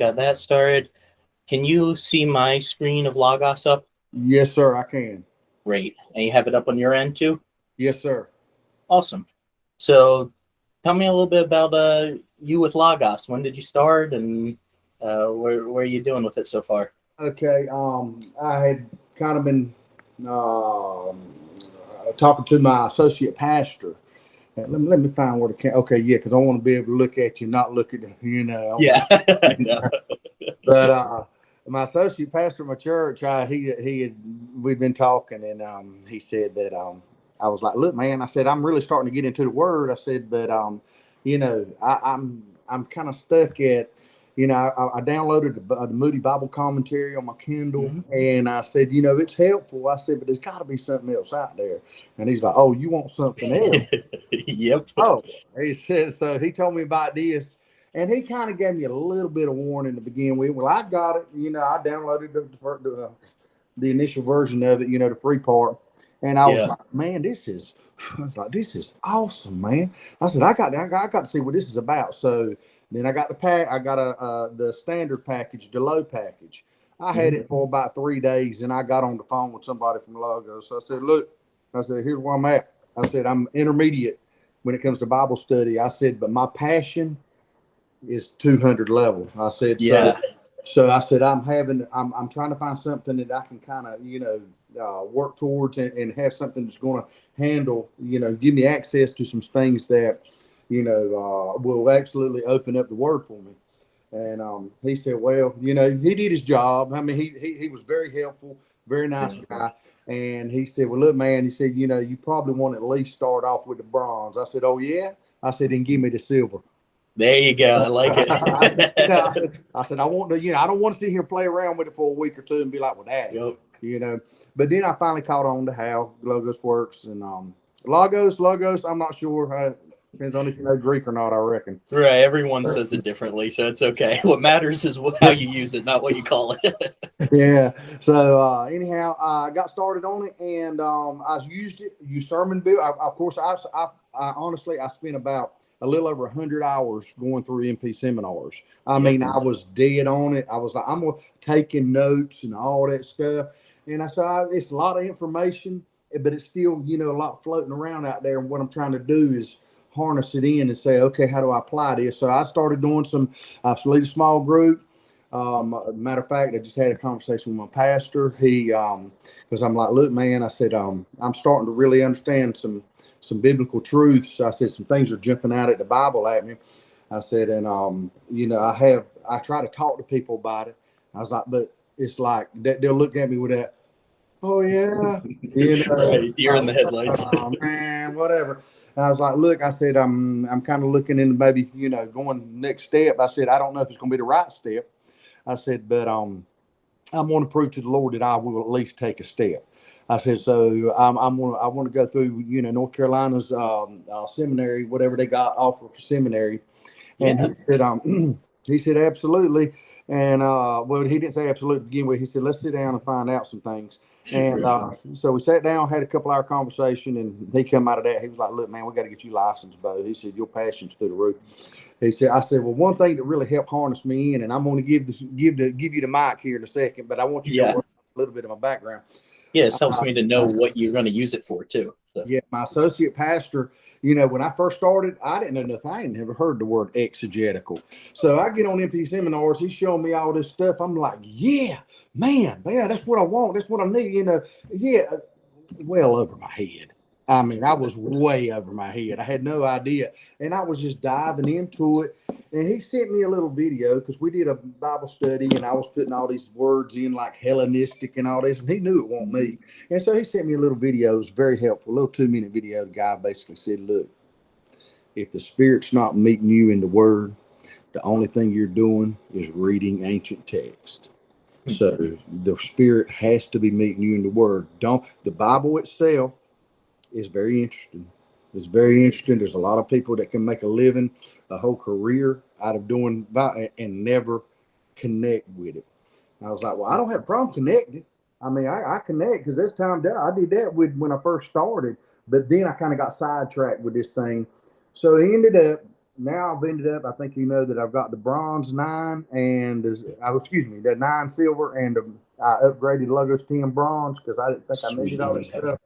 Got that started. Can you see my screen of Logos up? Yes, sir, I can. Great. And you have it up on your end too? Yes, sir. Awesome. So tell me a little bit about you with Logos. When did you start, and where are you doing with it so far? Okay. I had kind of been um talking to my associate pastor. Let me find where the okay, yeah, because I want to be able to look at you, not look at Yeah, I know. But my associate pastor at my church, he had we'd been talking, and he said that I was like, look, man, I said I'm really starting to get into the word. I said, but I'm kind of stuck at. I downloaded the Moody Bible commentary on my Kindle, Mhm. and I said, it's helpful. I said, but there's got to be something else out there. And he's like, oh, you want something else? Yep. Oh, he said, so he told me about this, and he kind of gave me a little bit of warning to begin with. Well, I got it. I downloaded the initial version of it, the free part. And I was Yeah. like, man, this is awesome, man. I said, I got to see what this is about. So then I got I got the standard package, the low package. I had Mhm. it for about 3 days, and I got on the phone with somebody from Logos. So I said, look, I said, here's where I'm at. I said, I'm intermediate when it comes to Bible study. I said, but my passion is 200 level. I said, Yeah. so I said, I'm trying to find something that I can kind of, work towards and have something that's going to handle, give me access to some things that, will absolutely open up the word for me. And he said, well, he did his job. I mean, he was very helpful, very nice Yeah. guy. And he said, well, look, man, he said, you probably want to at least start off with the bronze. I said, oh, yeah? I said, then give me the silver. There you go. I like I said, it. I want to, I don't want to sit here and play around with it for a week or two and be like, well, dad, Yep. you know. But then I finally caught on to how Logos works. And Logos, I'm not sure. Depends on if you know Greek or not, I reckon. Right. Everyone says it differently, so it's okay. What matters is how you use it, not what you call it. Yeah. So anyhow, I got started on it, and I used it. Used sermon bill. Of course, I honestly I spent about a little over 100 hours going through MP seminars. I Yep. mean, I was dead on it. I was like, taking notes and all that stuff. And I said, it's a lot of information, but it's still, a lot floating around out there. And what I'm trying to do is harness it in and say, okay, how do I apply this? So I started doing I lead a small group. Matter of fact, I just had a conversation with my pastor. Because I'm like, look, man, I said, I'm starting to really understand some biblical truths. I said, some things are jumping out at the Bible at me. I said, and I try to talk to people about it. I was like, but it's like they'll look at me with that, oh yeah, Right. Deer I in was the like, headlights. oh man, whatever. And I was like, look, I said, I'm kind of looking into maybe, going next step. I said, I don't know if it's going to be the right step. I said, but I want to prove to the Lord that I will at least take a step. I said, so I want to go through, North Carolina's seminary, whatever they got offered for seminary. And Yeah. he said, absolutely. And well, he didn't say absolutely to begin with. He said, let's sit down and find out some things. And so we sat down, had a couple hour conversation, and he come out of that. He was like, look, man, we got to get you licensed, Bo. He said, your passion's through the roof. I said, well, one thing that really helped harness me in, and I'm going to give you the mic here in a second, but I want you to Yeah. know a little bit of my background. Yeah. It helps Uh, me to know what you're going to use it for too. So. yeah, my associate pastor, when I first started, I didn't know nothing. I ain't never heard the word exegetical. So I get on MP seminars. He's showing me all this stuff. I'm like, yeah, man, that's what I want. That's what I need. Yeah, well over my head. I mean, I was way over my head. I had no idea. And I was just diving into it. And he sent me a little video because we did a Bible study and I was putting all these words in like Hellenistic and all this. And he knew it wasn't me. And so he sent me a little video. It was very helpful. A little 2-minute video. The guy basically said, look, if the Spirit's not meeting you in the Word, the only thing you're doing is reading ancient text. So the Spirit has to be meeting you in the Word. The Bible itself is very interesting. It's very interesting. There's a lot of people that can make a living, a whole career out of doing that and never connect with it. And I was like, well, I don't have a problem connecting. I mean, I connect because there's time that I did that when I first started, but then I kind of got sidetracked with this thing. So he ended up now I've ended up. I think you know that I've got the bronze 9 and excuse me, the 9 silver and I upgraded Logos 10 bronze because I didn't think I needed Sweet. all that Okay. stuff.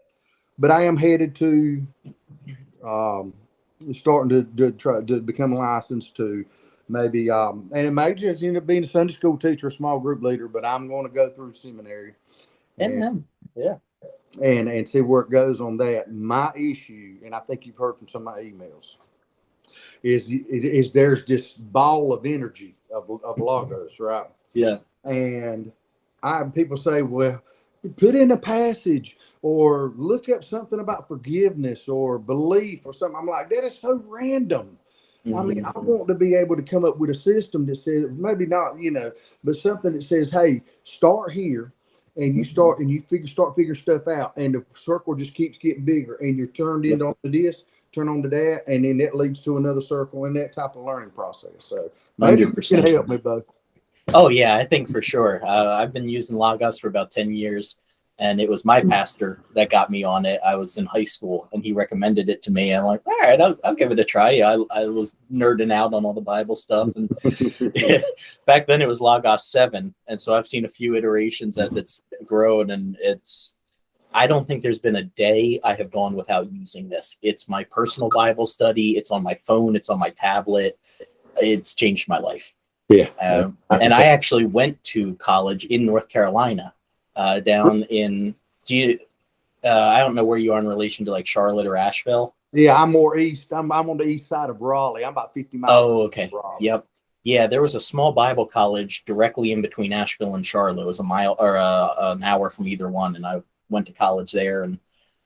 But I am headed to starting to try to become licensed to maybe and it may just end up being a Sunday school teacher, a small group leader. But I'm going to go through seminary And and then, yeah. and see where it goes on that. My issue, and I think you've heard from some of my emails, is there's this ball of energy of Logos, right? Yeah. And people say, well, put in a passage or look up something about forgiveness or belief or something. I'm like, that is so random. I mean, I want to be able to come up with a system that says, maybe not, but something that says, hey, start here. And you start and you start figuring stuff out, and the circle just keeps getting bigger, and you're turned into this, turn on to that, and then that leads to another circle and that type of learning process. So maybe you 100%. can help me, Bo. Oh yeah, I think for sure. I've been using Logos for about 10 years, and it was my pastor that got me on it. I was in high school, and he recommended it to me. I'm like, all right, I'll give it a try. I was nerding out on all the Bible stuff, and back then it was Logos 7, and so I've seen a few iterations as it's grown, and I don't think there's been a day I have gone without using this. It's my personal Bible study. It's on my phone. It's on my tablet. It's changed my life. Yeah. And I actually went to college in North Carolina, down in, I don't know where you are in relation to like Charlotte or Asheville. Yeah, I'm more east. I'm on the east side of Raleigh. I'm about 50 miles. Oh, okay. Yep. Yeah, there was a small Bible college directly in between Asheville and Charlotte. It was a mile or an hour from either one, and I went to college there. And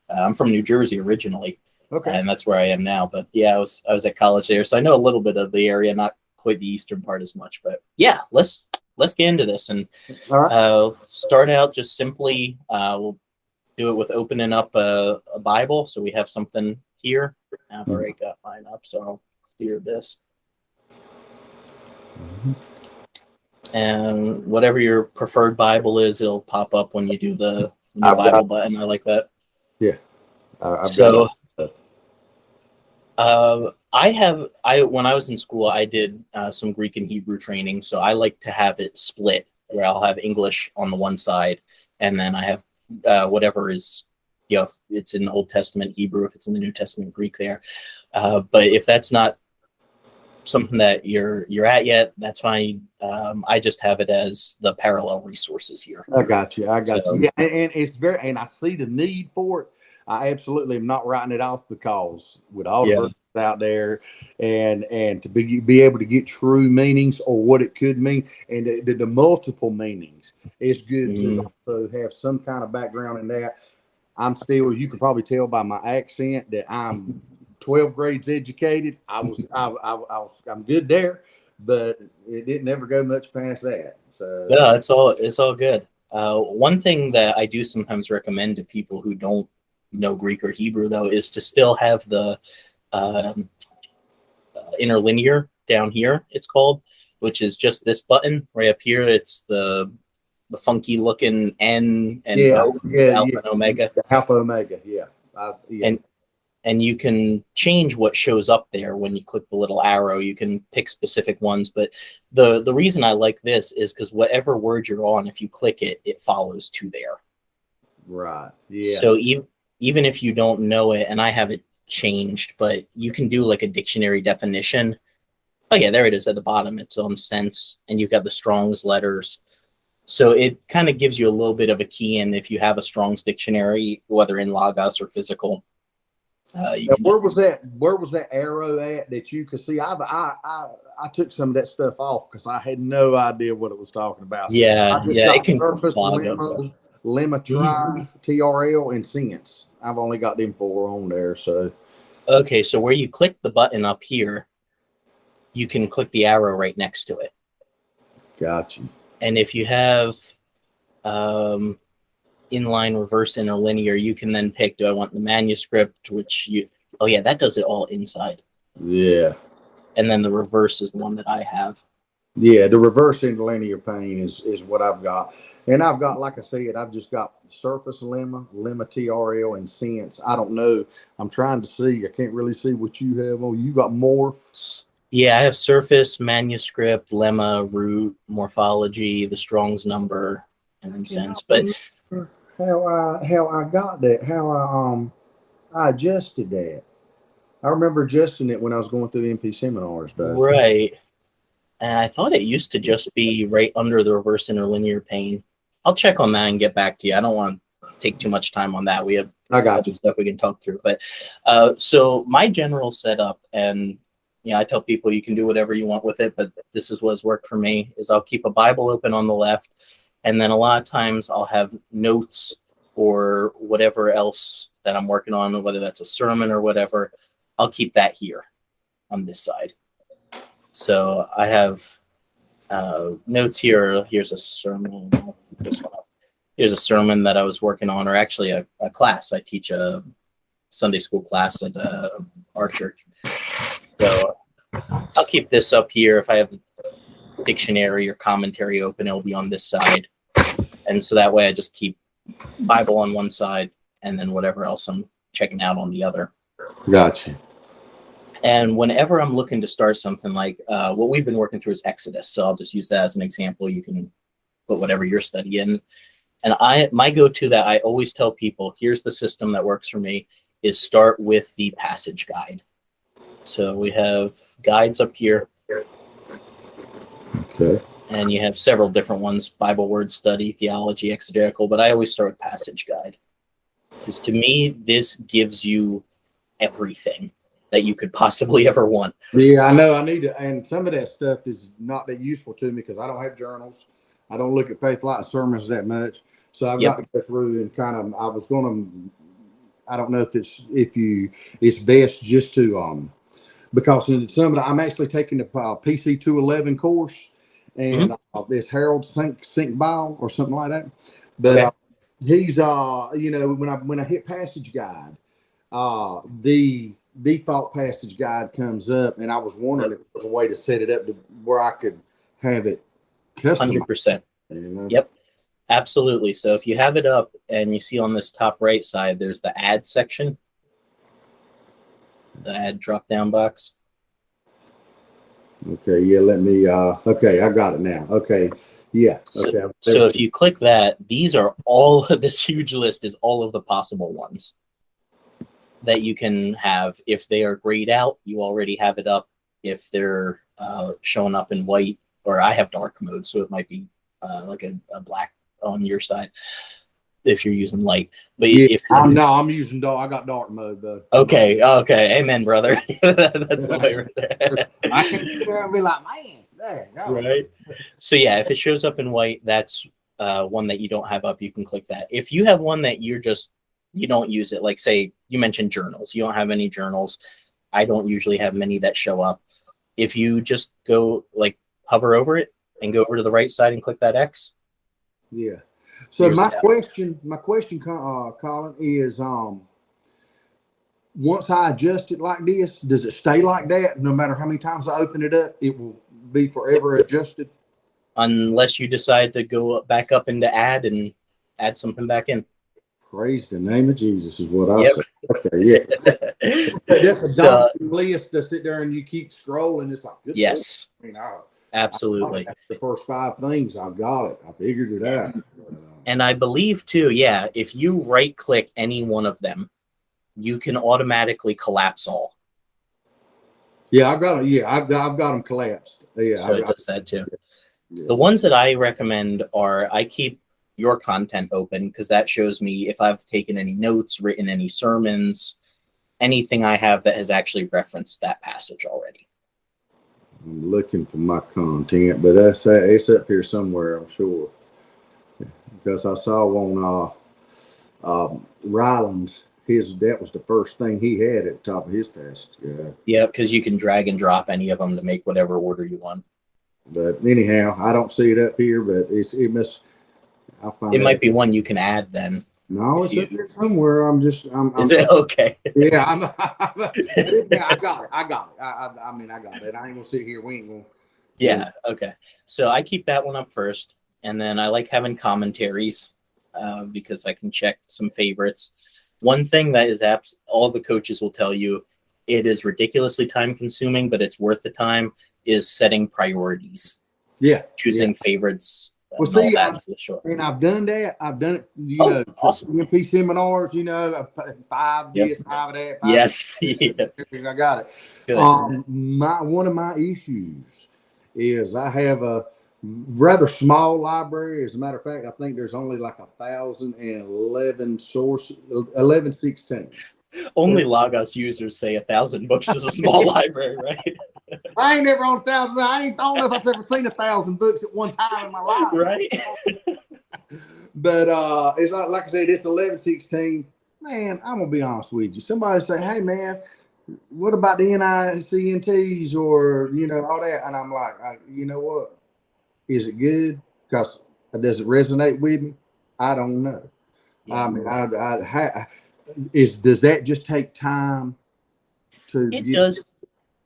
I'm from New Jersey originally, Okay. and that's where I am now. But yeah, I was at college there, so I know a little bit of the area, not quite the eastern part as much. But yeah, let's get into this and All right. Start out just simply. We'll do it with opening up a Bible, so we have something here. I've already got mine up, so I'll clear this. And whatever your preferred Bible is, it'll pop up when you do the Bible button. I like that. Yeah. When I was in school, I did some Greek and Hebrew training, so I like to have it split, where I'll have English on the one side, and then I have whatever is, if it's in the Old Testament Hebrew, if it's in the New Testament Greek there. But if that's not something that you're at yet, that's fine. I just have it as the parallel resources here. I got you. Yeah, and it's and I see the need for it. I absolutely am not writing it off, because with all the verses out there, and to be able to get true meanings or what it could mean, and the multiple meanings, it's good to also have some kind of background in that. I'm still, you can probably tell by my accent that I'm 12 grades educated. I'm good there, but it didn't ever go much past that. So yeah, it's all good. One thing that I do sometimes recommend to people who don't know Greek or Hebrew, though, is to still have the interlinear down here, it's called, which is just this button right up here. It's the funky looking N and O, Alpha and Omega. Alpha Omega, And you can change what shows up there when you click the little arrow. You can pick specific ones, but the reason I like this is because whatever word you're on, if you click it, it follows to there. Right. Yeah. So even if you don't know it, and I have it changed, but you can do like a dictionary definition. Oh yeah, there it is at the bottom. It's on sense, and you've got the Strong's letters. So it kind of gives you a little bit of a key in if you have a Strong's dictionary, whether in Logos or physical. Where was that arrow at that you could see? I took some of that stuff off because I had no idea what it was talking about. Yeah, it can surface, lemma, tri, TRL, and sense. I've only got them 4 on there. So okay, so where you click the button up here, you can click the arrow right next to it. Got you. And if you have inline, reverse, interlinear, you can then pick, do I want the manuscript, that does it all inside. Yeah. And then the reverse is the one that I have. Yeah, the reverse interlinear pane is what I've got. And I've got, like I said, I've just got surface lemma TRL, and sense. I don't know. I'm trying to see. I can't really see what you have on. You got morph. Yeah, I have surface, manuscript, lemma, root, morphology, the Strong's number, and then sense. But Remember how I got that, how I adjusted that. I remember adjusting it when I was going through MP seminars, though. right. And I thought it used to just be right under the reverse interlinear pane. I'll check on that and get back to you. I don't want to take too much time on that. We have I got other you. stuff we can talk through. But so my general setup, and I tell people you can do whatever you want with it, but this is what's worked for me, is I'll keep a Bible open on the left, and then a lot of times I'll have notes or whatever else that I'm working on, whether that's a sermon or whatever, I'll keep that here on this side. So I have notes here. Here's a sermon. I'll keep this one up. Here's a sermon that I was working on, or actually a class. I teach a Sunday school class at our church. So I'll keep this up here. If I have a dictionary or commentary open, it'll be on this side. And so that way I just keep Bible on one side and then whatever else I'm checking out on the other. Gotcha. And whenever I'm looking to start something, like what we've been working through is Exodus. So I'll just use that as an example. You can put whatever you're studying. And my go-to that I always tell people, here's the system that works for me, is start with the passage guide. So we have guides up here. Okay. And you have several different ones: Bible word study, theology, exegetical, but I always start with passage guide. Because to me, this gives you everything that you could possibly ever want. Yeah, I know. I need to, and some of that stuff is not that useful to me because I don't have journals. I don't look at Faith Light sermons that much, so I've got to go through and kind of. I was going to. I don't know if it's best just to because in some of the, I'm actually taking the PC 211 course, and it's Harold Sink Bile or something like that. But he's when I hit passage guide, the default passage guide comes up, and I was wondering if there was a way to set it up to where I could have it customized. 100%. Yep, absolutely. So if you have it up and you see on this top right side, there's the add section, the add drop down box. Okay, yeah, let me, okay, I got it now. Okay, yeah. Okay. So if you click that, these are all, this huge list is all of the possible ones that you can have. If they are grayed out, you already have it up. If they're showing up in white, or I have dark mode, so it might be like a black on your side if you're using light. But yeah, if I'm using dark. I got dark mode though. Okay, amen, brother. That's the way right there. I can be like, man, there, go. Right. So yeah, if it shows up in white, that's one that you don't have up. You can click that. If you have one that you don't use it, like say you mentioned journals, you don't have any journals. I don't usually have many that show up. If you just go like hover over it and go over to the right side and click that X. Yeah. So my question, Colin, is once I adjust it like this, does it stay like that? No matter how many times I open it up, it will be forever adjusted? Unless you decide to go back up into add and add something back in. Praise the name of Jesus is what I say. Okay, yeah. That's a daunting list to sit there and you keep scrolling. It's like, yes. Absolutely. The first 5 things, I've got it. I figured it out. And I believe too, if you right click any one of them, you can automatically collapse all. Yeah, I've got it. Yeah, I've got them collapsed. Yeah, so it does that too. Yeah. The ones that I recommend are, I keep your content open because that shows me if I've taken any notes, written any sermons, anything I have that has actually referenced that passage already. I'm looking for my content, but it's up here somewhere, I'm sure. Because I saw on Ryland's, that was the first thing he had at the top of his passage. Yeah, because you can drag and drop any of them to make whatever order you want. But anyhow, I don't see it up here, but it must. It might be one you can add then. No, it's up here somewhere. Is it okay? Yeah, I got it. I got it. I mean, I got it. I ain't gonna sit here. We ain't gonna. Yeah. Okay. So I keep that one up first, and then I like having commentaries because I can check some favorites. One thing that is all the coaches will tell you it is ridiculously time consuming, but it's worth the time, is setting priorities, Yeah. choosing favorites. Well, And all see, that, so sure. and I've done that. I've done it, Awesome. MP seminars, 5 Yep. this, 5 of that. 5 Yes. Yeah. I got it. Good. One of my issues is I have a rather small library. As a matter of fact, I think there's only like 1,011 sources, 1116. Only Logos users say 1,000 books is a small library, right? I ain't never on 1,000. I don't know if I've ever seen 1,000 books at one time in my life. Right. But it's like I said, it's 1116. Man, I'm gonna be honest with you. Somebody say, "Hey, man, what about the NICNTs or all that?" And I'm like, you know what? Is it good? Because does it resonate with me? I don't know. Yeah. I mean, does that just take time to?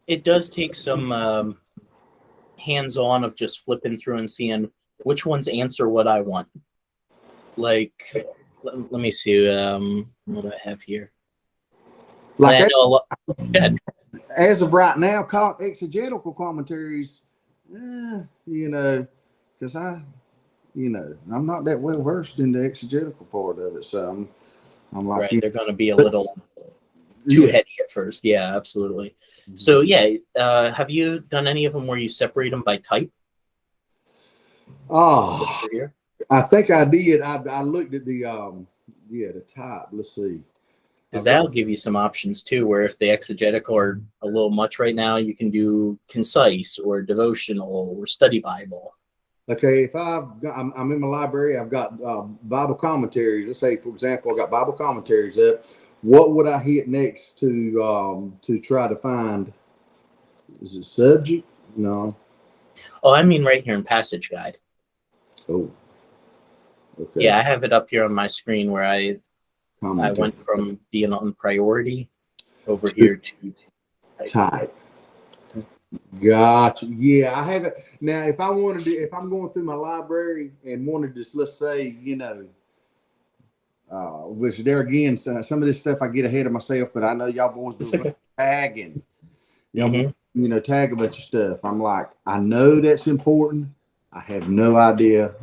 It does take some hands-on of just flipping through and seeing which ones answer what I want. Like, let me see. What do I have here? Like Good. as of right now, exegetical commentaries, because I'm not that well versed in the exegetical part of it, so I'm like, right, they're going to be a little too heady at first. Yeah, absolutely. So yeah, have you done any of them where you separate them by type? Oh, here? I think I did. I looked at the type. Let's see. Because that'll give you some options too, where if the exegetical are a little much right now, you can do concise or devotional or study Bible. Okay, if I'm in my library, I've got Bible commentaries. Let's say, for example, I got Bible commentaries up. What would I hit next to try to find? Is it subject? No. Oh, I mean right here in Passage Guide. Oh. Okay. Yeah, I have it up here on my screen where I went from being on priority over here to type. Gotcha. Yeah, I have it now. If I'm going through my library and wanted to, let's say, which there again, some of this stuff I get ahead of myself, but I know y'all boys do tagging. Y'all, tag a bunch of stuff. I'm like, I know that's important. I have no idea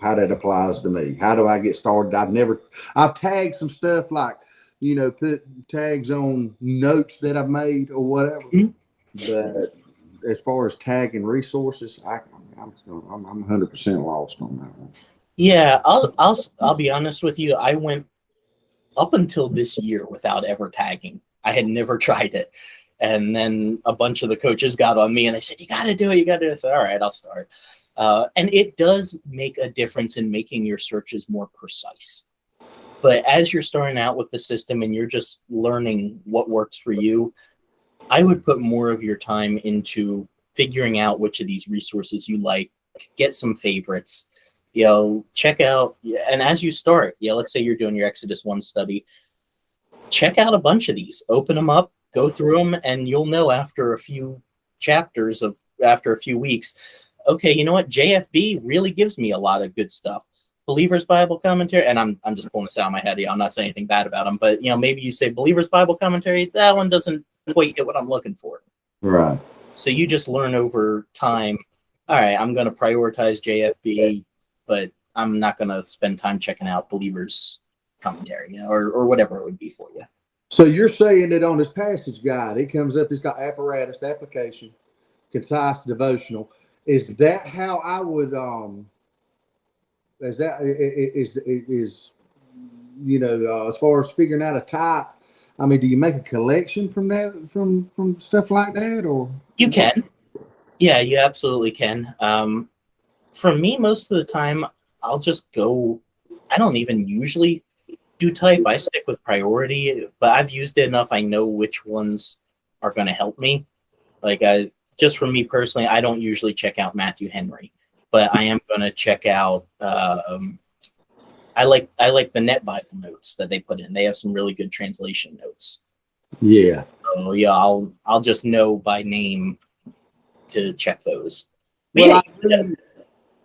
how that applies to me. How do I get started? I've tagged some stuff like, put tags on notes that I've made or whatever. But as far as tagging resources, I'm 100% lost on that one. Yeah, I'll be honest with you. I went up until this year without ever tagging. I had never tried it. And then a bunch of the coaches got on me and they said, you got to do it. You got to do it. I said, all right, I'll start. And it does make a difference in making your searches more precise. But as you're starting out with the system and you're just learning what works for you, I would put more of your time into figuring out which of these resources you like, get some favorites, check out. And as you start, let's say you're doing your Exodus 1 study, check out a bunch of these, open them up, go through them, and you'll know after a few chapters after a few weeks, okay, you know what? JFB really gives me a lot of good stuff. Believer's Bible Commentary, and I'm just pulling this out of my head. I'm not saying anything bad about them, but maybe you say Believer's Bible Commentary, that one doesn't quite get what I'm looking for. Right. So you just learn over time. All right, I'm going to prioritize JFB, but I'm not going to spend time checking out Believer's Commentary, or whatever it would be for you. So you're saying that on this Passage Guide, it comes up, it's got apparatus, application, concise, devotional. Is that how I would, as far as figuring out a type, I mean, do you make a collection from that, from stuff like that, or? You can. Yeah, you absolutely can. For me, most of the time, I'll just go, I don't even usually do type. I stick with priority, but I've used it enough. I know which ones are going to help me. Like just for me personally, I don't usually check out Matthew Henry, but I am going to check out. I like the Net Bible notes that they put in. They have some really good translation notes. Yeah. So yeah, I'll just know by name to check those. Well,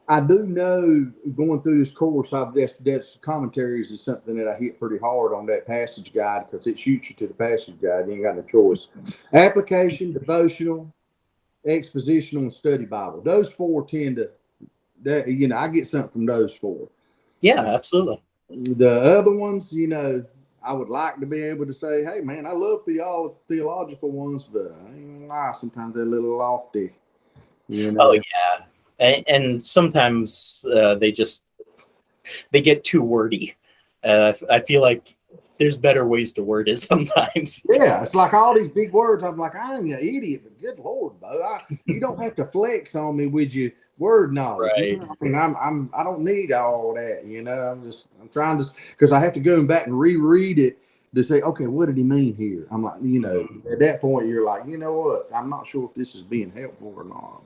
I do know going through this course, that's commentaries is something that I hit pretty hard on that passage guide because it shoots you to the passage guide. You ain't got no choice. Application, devotional, expositional, and study Bible. Those four tend to, that I get something from those four. Yeah, absolutely. The other ones, I would like to be able to say, hey, man, I love theological ones, but I ain't gonna lie, sometimes they're a little lofty. Oh yeah, and sometimes they get too wordy. I feel like there's better ways to word it sometimes. Yeah, it's like all these big words. I'm like, I'm an idiot, but good Lord, Bo, you don't have to flex on me with your word knowledge. Right. I mean, I don't need all that. I'm trying to, because I have to go back and reread it to say, okay, what did he mean here? I'm like, at that point, you're like, you know what? I'm not sure if this is being helpful or not.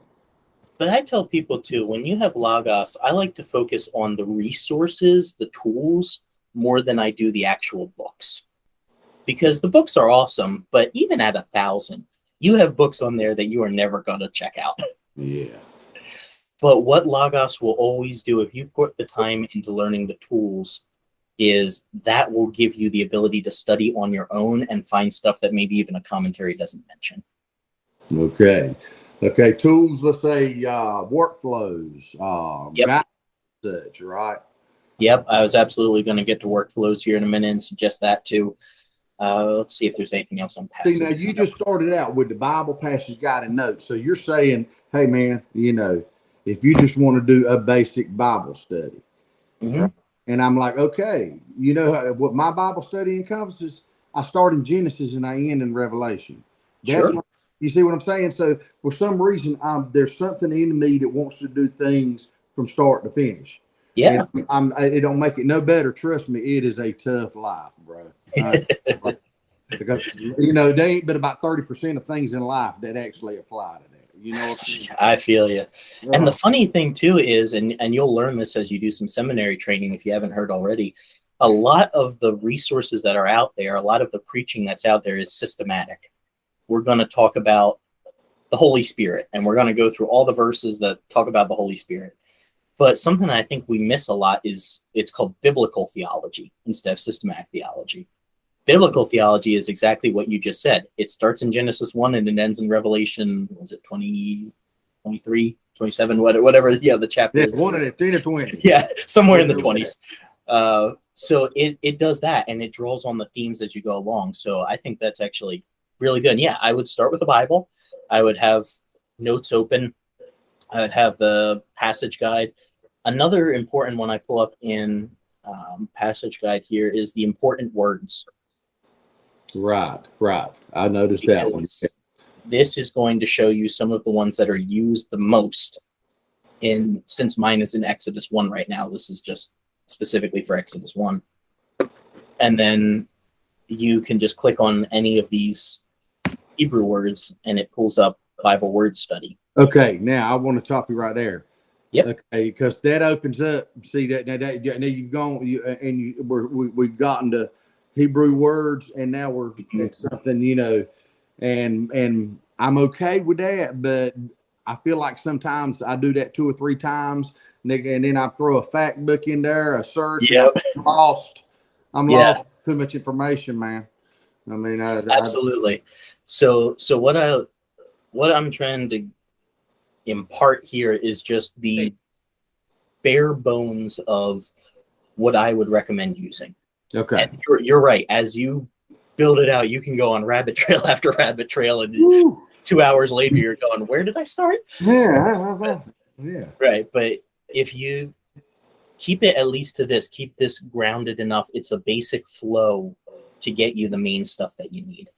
But I tell people too, when you have Logos, I like to focus on the resources, the tools, more than I do the actual books. Because the books are awesome, but even at 1,000, you have books on there that you are never going to check out. Yeah. But what Logos will always do, if you put the time into learning the tools, is that will give you the ability to study on your own and find stuff that maybe even a commentary doesn't mention. Okay. Tools, let's say workflows, Yep. such, right? Yep. I was absolutely going to get to workflows here in a minute and suggest that too. Let's see if there's anything else on passage. See, now you just started out with the Bible passage guide and notes. So you're saying, hey, man, if you just want to do a basic Bible study. Mm-hmm. Right? And I'm like, okay, what my Bible study encompasses? I start in Genesis and I end in Revelation. That's Sure. You see what I'm saying? So for some reason, there's something in me that wants to do things from start to finish. Yeah. And it don't make it no better. Trust me, it is a tough life, bro. Because there ain't but about 30% of things in life that actually apply to that. You know what I mean? I feel you. And the funny thing too is, and you'll learn this as you do some seminary training if you haven't heard already, a lot of the resources that are out there, a lot of the preaching that's out there is systematic. We're going to talk about the Holy Spirit, and we're going to go through all the verses that talk about the Holy Spirit. But something that I think we miss a lot is it's called biblical theology instead of systematic theology. Biblical theology is exactly what you just said. It starts in Genesis 1 and it ends in Revelation, was it 20, 23, 27, whatever the chapter is. One of the 10 or 20. Yeah, somewhere in the 20s. So it does that, and it draws on the themes as you go along. So I think that's actually really good. And yeah, I would start with the Bible. I would have notes open. I would have the passage guide. Another important one I pull up in passage guide here is the important words. Right. I noticed that one. This is going to show you some of the ones that are used the most since mine is in Exodus 1 right now. This is just specifically for Exodus 1. And then you can just click on any of these Hebrew words and it pulls up Bible word study. Okay, now I want to stop you right there. Yep. Okay, because that opens up. See that now you've gone we've gotten to Hebrew words, and now we're at something and I'm okay with that, but I feel like sometimes I do that 2 or 3 times, and then I throw a fact book in there, a search. Yep. I'm lost. Too much information, man. I mean, absolutely. So what I'm trying to impart here is just the bare bones of what I would recommend using. Okay. And you're right. As you build it out, you can go on rabbit trail after rabbit trail, and 2 hours later, you're going, where did I start? Yeah. Right. But if you keep it at least to this, keep this grounded enough, it's a basic flow to get you the main stuff that you need.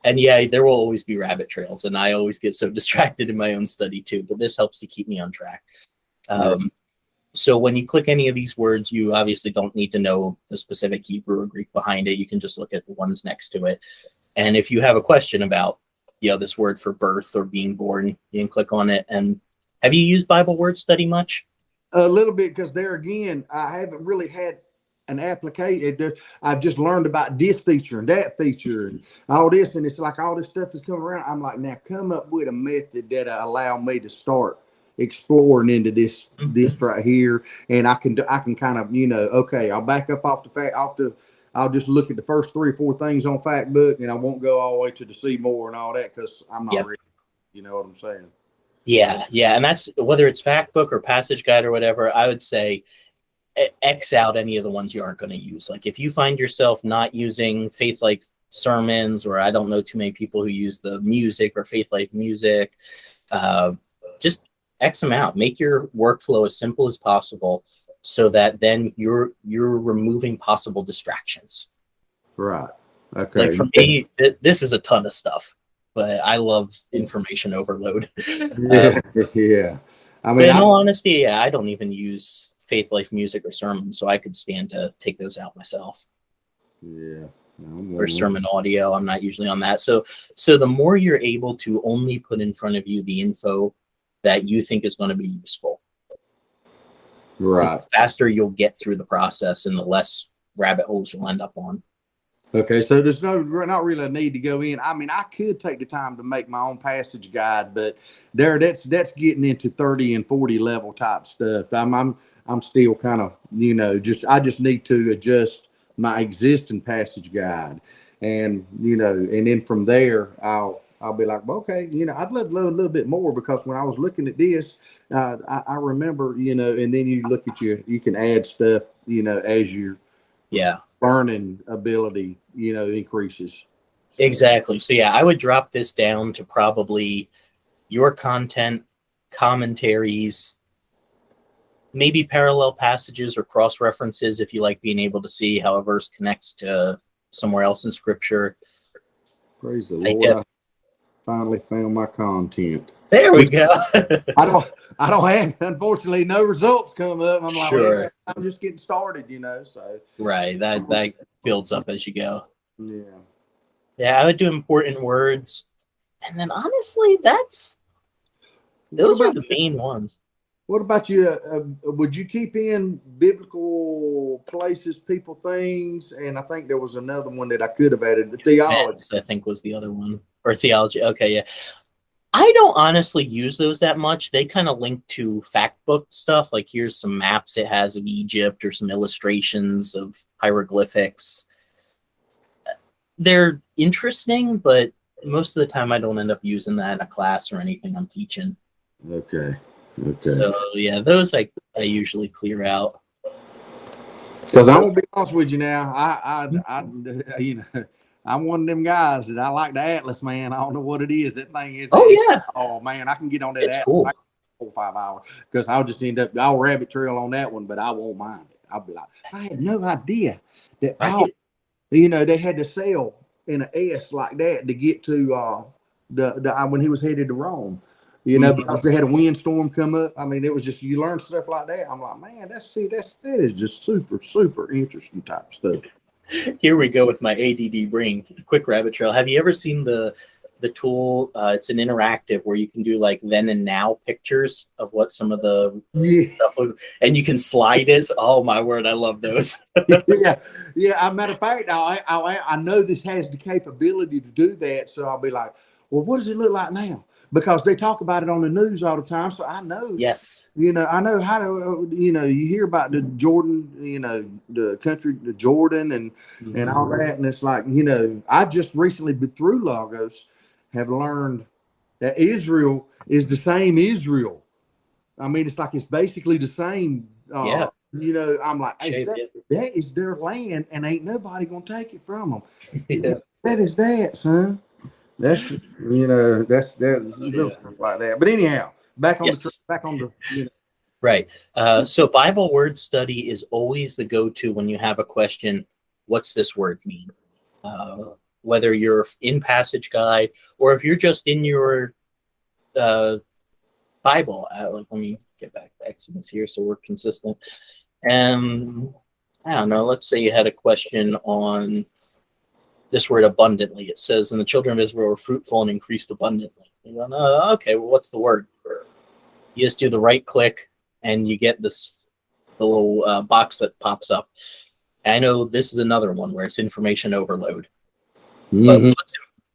And yeah, there will always be rabbit trails, and I always get so distracted in my own study too, but this helps to keep me on track. So when you click any of these words, you obviously don't need to know the specific Hebrew or Greek behind it. You can just look at the ones next to it. And if you have a question about, this word for birth or being born, you can click on it. And have you used Bible word study much? A little bit, because there again, I haven't really had an application. I've just learned about this feature and that feature and all this, and it's like all this stuff is coming around. I'm like, now come up with a method that allow me to start exploring into this Mhm. right here, and I can kind of, okay, I'll back up off the fact off the. I'll just look at the first 3 or 4 things on fact book, and I won't go all the way to the see more and all that because I'm not Yep. ready. You know what I'm saying? Yeah, yeah, and that's whether it's fact book or passage guide or whatever. I would say X out any of the ones you aren't going to use. Like if you find yourself not using faith like sermons, or I don't know too many people who use the music or faith like music, uh, just X them out. Make your workflow as simple as possible, so that then you're removing possible distractions. Right. Like Okay. for me, this is a ton of stuff, but I love information overload. Yeah. Yeah. I But mean, in I all honesty, yeah, I don't even use faith life music or sermons, so I could stand to take those out myself. yeah. Or sermon audio, I'm not usually on that. So the more you're able to only put in front of you the info that you think is going to be useful, Right. the faster you'll get through the process and the less rabbit holes you'll end up on. Okay, so there's not really a need to go in. I mean, I could take the time to make my own passage guide, but that's getting into 30 and 40 level type stuff. I'm still kind of, I just need to adjust my existing passage guide, and and then from there I'll be like, well, okay, I'd love to learn a little bit more, because when I was looking at this, I remember, and then you look at you can add stuff, as you're Yeah, learning ability, increases. So, exactly. So yeah, I would drop this down to probably your content, commentaries, maybe parallel passages or cross references if you like being able to see how a verse connects to somewhere else in scripture. praise the I Lord, def I finally found my content. There we Which go. I don't have, unfortunately, no results come up. I'm like, well, Sure. I'm just getting started, So Right. That builds up as you go. yeah. Yeah, I would do important words. And then honestly, What those are about the main ones. what about you? Would you keep in biblical places, people, things? And I think there was another one that I could have added, the theology. Defense, I think, was the other one. Or theology. Okay, yeah. I don't honestly use those that much. They kind of link to fact book stuff. Like here's some maps it has of Egypt or some illustrations of hieroglyphics. They're interesting, but most of the time I don't end up using that in a class or anything I'm teaching. Okay. Okay. So yeah, those I usually clear out. Because I'm gonna be honest with you now, I'm one of them guys that I like the Atlas, man. I don't know what it is. That thing is. Oh yeah, Oh man, I can get on that it's Atlas cool. 4 or 5 hours, because I'll just end up. I'll rabbit trail on that one, but I won't mind it. I'll be like, I had no idea that Right. they had to sail in an S like that to get to the when he was headed to Rome. Because they had a windstorm come up. I mean, it was just, you learn stuff like that. I'm like, man, that is just super, super interesting type stuff. Here we go with my ADD brain. Quick rabbit trail. Have you ever seen the tool? It's an interactive where you can do like then and now pictures of what some of the Yeah. stuff would, and you can slide it. Oh my word, I love those. Yeah. As a matter of fact, I know this has the capability to do that. So I'll be like, well, what does it look like now? Because they talk about it on the news all the time. So I know, Yes. I know how to, you hear about the Jordan, the country, the Jordan and all that. And it's like, I just recently, through Logos, have learned that Israel is the same Israel. I mean, it's like, it's basically the same. Yeah. I'm like, hey, that is their land, and ain't nobody gonna take it from them. Yeah. That is that, son. That's that's little stuff like that. But anyhow, back on the Right. So Bible word study is always the go-to when you have a question. What's this word mean? Whether you're in passage guide or if you're just in your Bible. Let me get back to Exodus here so we're consistent. And I don't know. Let's say you had a question on this word abundantly. It says, and the children of Israel were fruitful and increased abundantly. You go, no, okay, well, what's the word? You just do the right click and you get the little box that pops up. And I know this is another one where it's information overload. Mm-hmm. But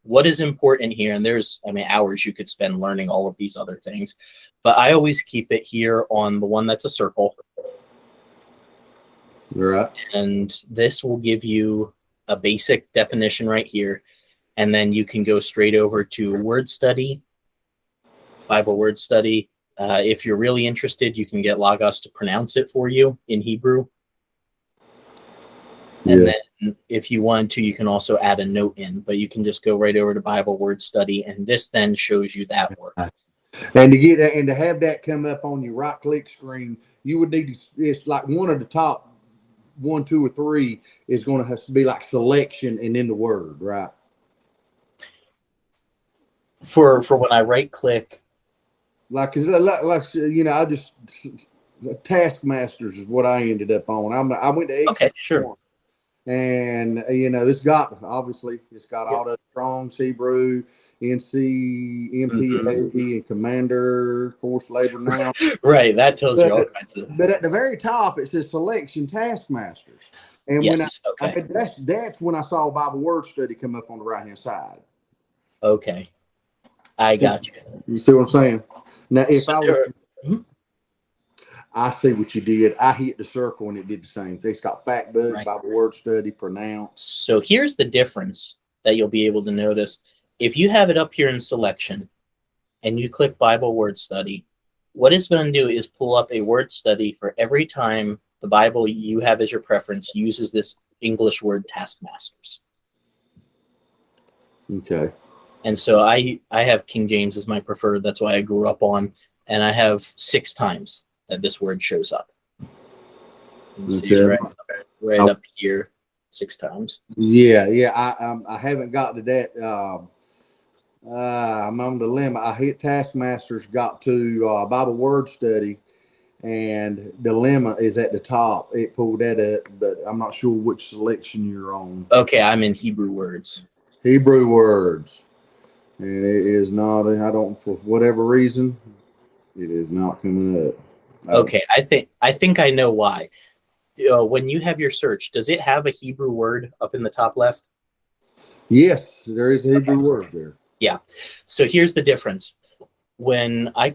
what is important here, and there's, I mean, hours you could spend learning all of these other things, but I always keep it here on the one that's a circle. Right. And this will give you a basic definition right here. And then you can go straight over to word study, Bible word study. If you're really interested, you can get Logos to pronounce it for you in Hebrew. And then if you want to, you can also add a note in, but you can just go right over to Bible word study. And this then shows you that word. And to get that, and to have that come up on your right click screen, you would need to, it's like one of the top 1, 2, or 3 is going to have to be like selection and then the word, right? For when I right click, like you know, I just Taskmasters is what I ended up on. I went to okay, sure. And you know, it's got obviously all the Strong's Hebrew, NC, MPA, and Commander, Force Labor Now. Right, that tells you all kinds of. But at the very top, it says Selection Taskmasters. And yes, when that's when I saw Bible Word Study come up on the right hand side. Okay, I got you. You see what I'm saying? Now, if I was, I see what you did. I hit the circle and it did the same thing. It's got Fact Book, right. Bible Word Study, Pronounce. So here's the difference that you'll be able to notice. If you have it up here in selection and you click Bible Word Study, what it's going to do is pull up a word study for every time the Bible you have as your preference uses this English word taskmasters. Okay. And so I have King James as my preferred. That's why I grew up on. And I have 6 times that this word shows up. See right up here 6 times. Yeah. I haven't got to that. I'm on the limit. I hit Taskmasters, got to Bible Word Study, and Dilemma is at the top. It pulled that up, but I'm not sure which selection you're on. Okay, I'm in Hebrew words. Hebrew words. And it is not, I don't, for whatever reason, it is not coming up. Okay, I think I know why. When you have your search, does it have a Hebrew word up in the top left? Yes, there is a Hebrew word there. Yeah. So here's the difference. When I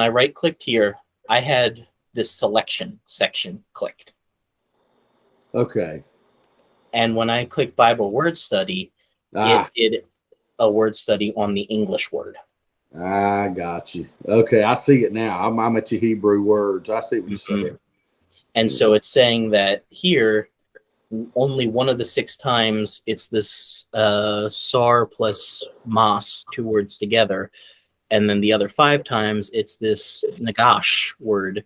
right clicked here, I had this selection section clicked. Okay. And when I clicked Bible Word Study, it did a word study on the English word. I got you. Okay, I see it now. I'm at your Hebrew words. I see what you're saying. And so it's saying that here, only one of the 6 times it's this sar plus mas, 2 words together. And then the other 5 times it's this nagash word.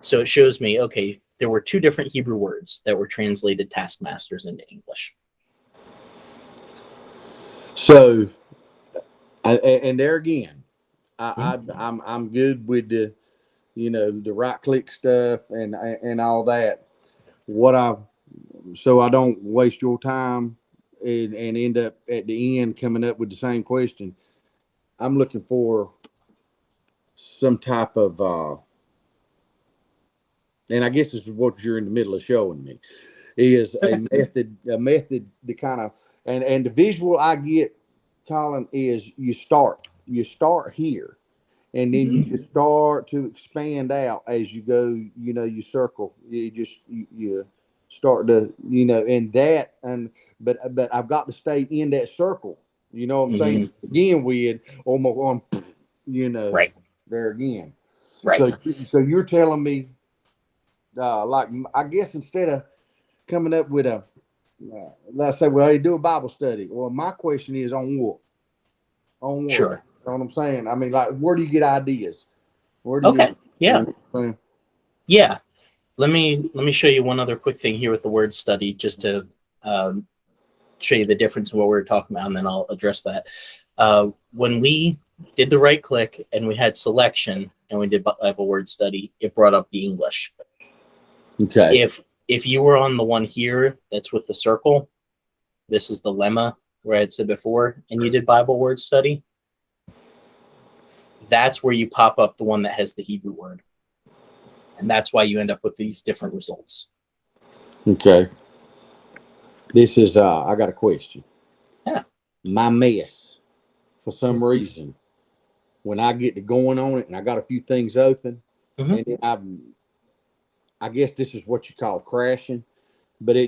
So it shows me, okay, there were 2 different Hebrew words that were translated taskmasters into English. So, and there again, I'm good with the, you know, the right click stuff and all that. So I don't waste your time and end up at the end coming up with the same question. I'm looking for some type of, and I guess this is what you're in the middle of showing me, is a method to kind of, and the visual I get, Colin, is you start here, and then you just start to expand out as you go. You know, you circle. You start to, you know, and that, but I've got to stay in that circle. You know what I'm saying? Again, with on, you know, right there again. Right. So you're telling me, like, I guess instead of coming up with a, let's say, well, you do a Bible study. Well, my question is on what? On what? Sure. You know what I'm saying? I mean, like, where do you get ideas? Where do okay. Yeah. You know, yeah. Let me show you one other quick thing here with the word study, just to show you the difference in what we were talking about, and then I'll address that. When we did the right click and we had selection and we did Bible word study, it brought up the English. Okay. If you were on the one here that's with the circle, this is the lemma where I had said before, and you did Bible word study, that's where you pop up the one that has the Hebrew word. And that's why you end up with these different results. Okay. This is, I got a question. Yeah. my mess for some reason. When I get to going on it and I got a few things open, Mhm. and then I guess this is what you call crashing, but it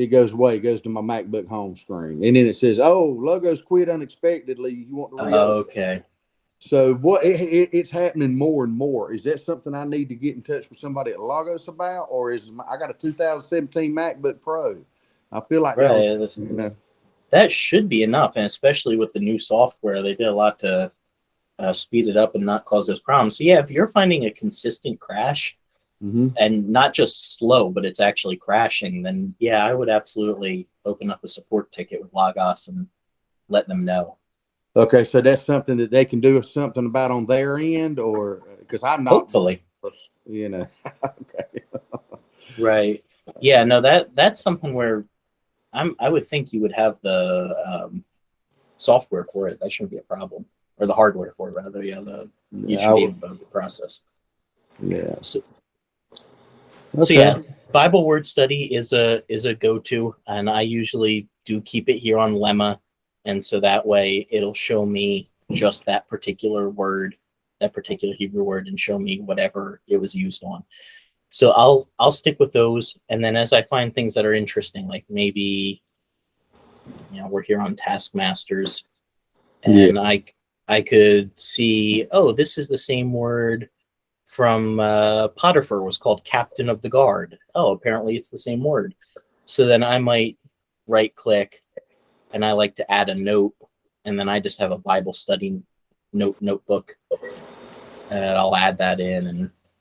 goes away. It goes to my MacBook home screen, and then it says, "Oh, logos quit unexpectedly. You want to reopen?" Okay. So it's happening more and more. Is that something I need to get in touch with somebody at Logos about, or I got a 2017 MacBook Pro? I feel like that. Right. That should be enough, and especially with the new software, they did a lot to speed it up and not cause those problems. So yeah, if you're finding a consistent crash Mm-hmm. and not just slow, but it's actually crashing, then yeah, I would absolutely open up a support ticket with Logos and let them know. Okay, so that's something that they can do something about on their end, or because I'm not, Hopefully. Okay. Right. Yeah, no, that's something where I would think you would have the software for it. That shouldn't be a problem. Or the hardware for it rather. Yeah, you Yeah, should be able to process. yeah. So Okay. yeah, Bible word study is a go-to, and I usually do keep it here on Lemma, and so that way it'll show me just that particular word, that particular Hebrew word, and show me whatever it was used on. So I'll stick with those, and then as I find things that are interesting, like maybe we're here on Taskmasters, Yeah. and I could see, oh, this is the same word from Potiphar was called Captain of the Guard. Oh, apparently it's the same word. So then I might right click and I like to add a note, and then I just have a Bible study notebook, and I'll add that in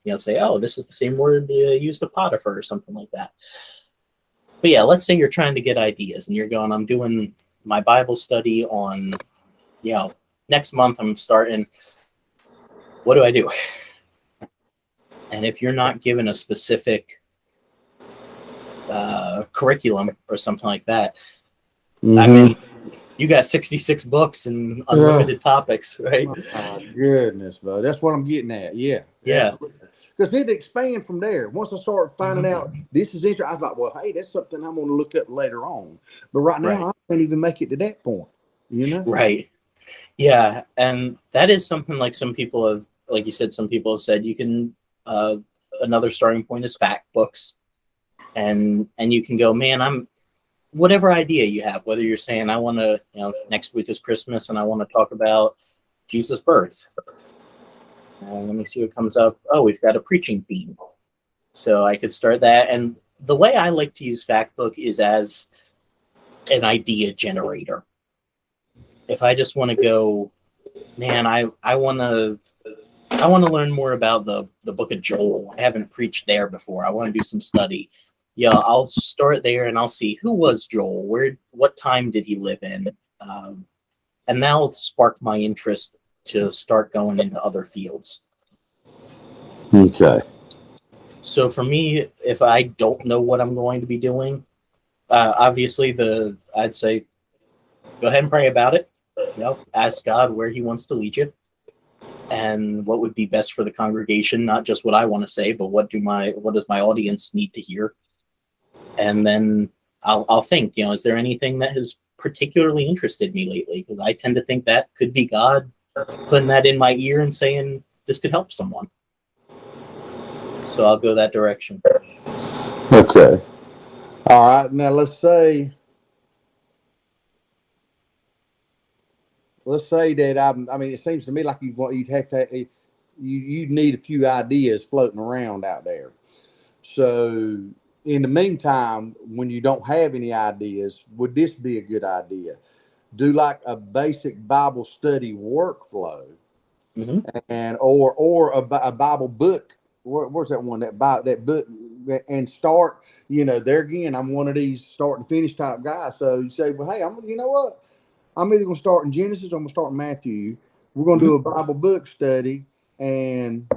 and say, oh, this is the same word used to Potiphar or something like that. But yeah, let's say you're trying to get ideas and you're going, I'm doing my Bible study on, next month I'm starting. What do I do? And if you're not given a specific curriculum or something like that, Mm-hmm. I mean, you got 66 books and unlimited topics, right? Oh, goodness, bro. That's what I'm getting at. Yeah. Yeah. Because it expand from there. Once I start finding out this is interesting, I thought, well, hey, that's something I'm going to look up later on. But right now, I can't even make it to that point, Right. Yeah. And that is something like some people have, like you said, some people have said you can, another starting point is fact books. And you can go, man, whatever idea you have, whether you're saying, I want to, next week is Christmas and I want to talk about Jesus' birth. Let me see what comes up. Oh, we've got a preaching theme. So I could start that. And the way I like to use Factbook is as an idea generator. If I just want to go, man, I want to learn more about the book of Joel. I haven't preached there before. I want to do some study. Yeah, I'll start there and I'll see who was Joel, what time did he live in, and that'll spark my interest to start going into other fields. Okay. So for me, if I don't know what I'm going to be doing, obviously I'd say go ahead and pray about it. Ask God where He wants to lead you, and what would be best for the congregation. Not just what I want to say, but what does my audience need to hear? And then I'll think, is there anything that has particularly interested me lately? Because I tend to think that could be God putting that in my ear and saying this could help someone. So I'll go that direction. Okay. All right. Now let's say that I mean, it seems to me like you'd have to you'd need a few ideas floating around out there. So in the meantime, when you don't have any ideas, would this be a good idea? Do like a basic Bible study workflow, and or a Bible book. Where's that one? That book, and start. There again, I'm one of these start and finish type guys. So you say, well, hey, you know what? I'm either going to start in Genesis or I'm going to start in Matthew. We're going to do a Bible book study and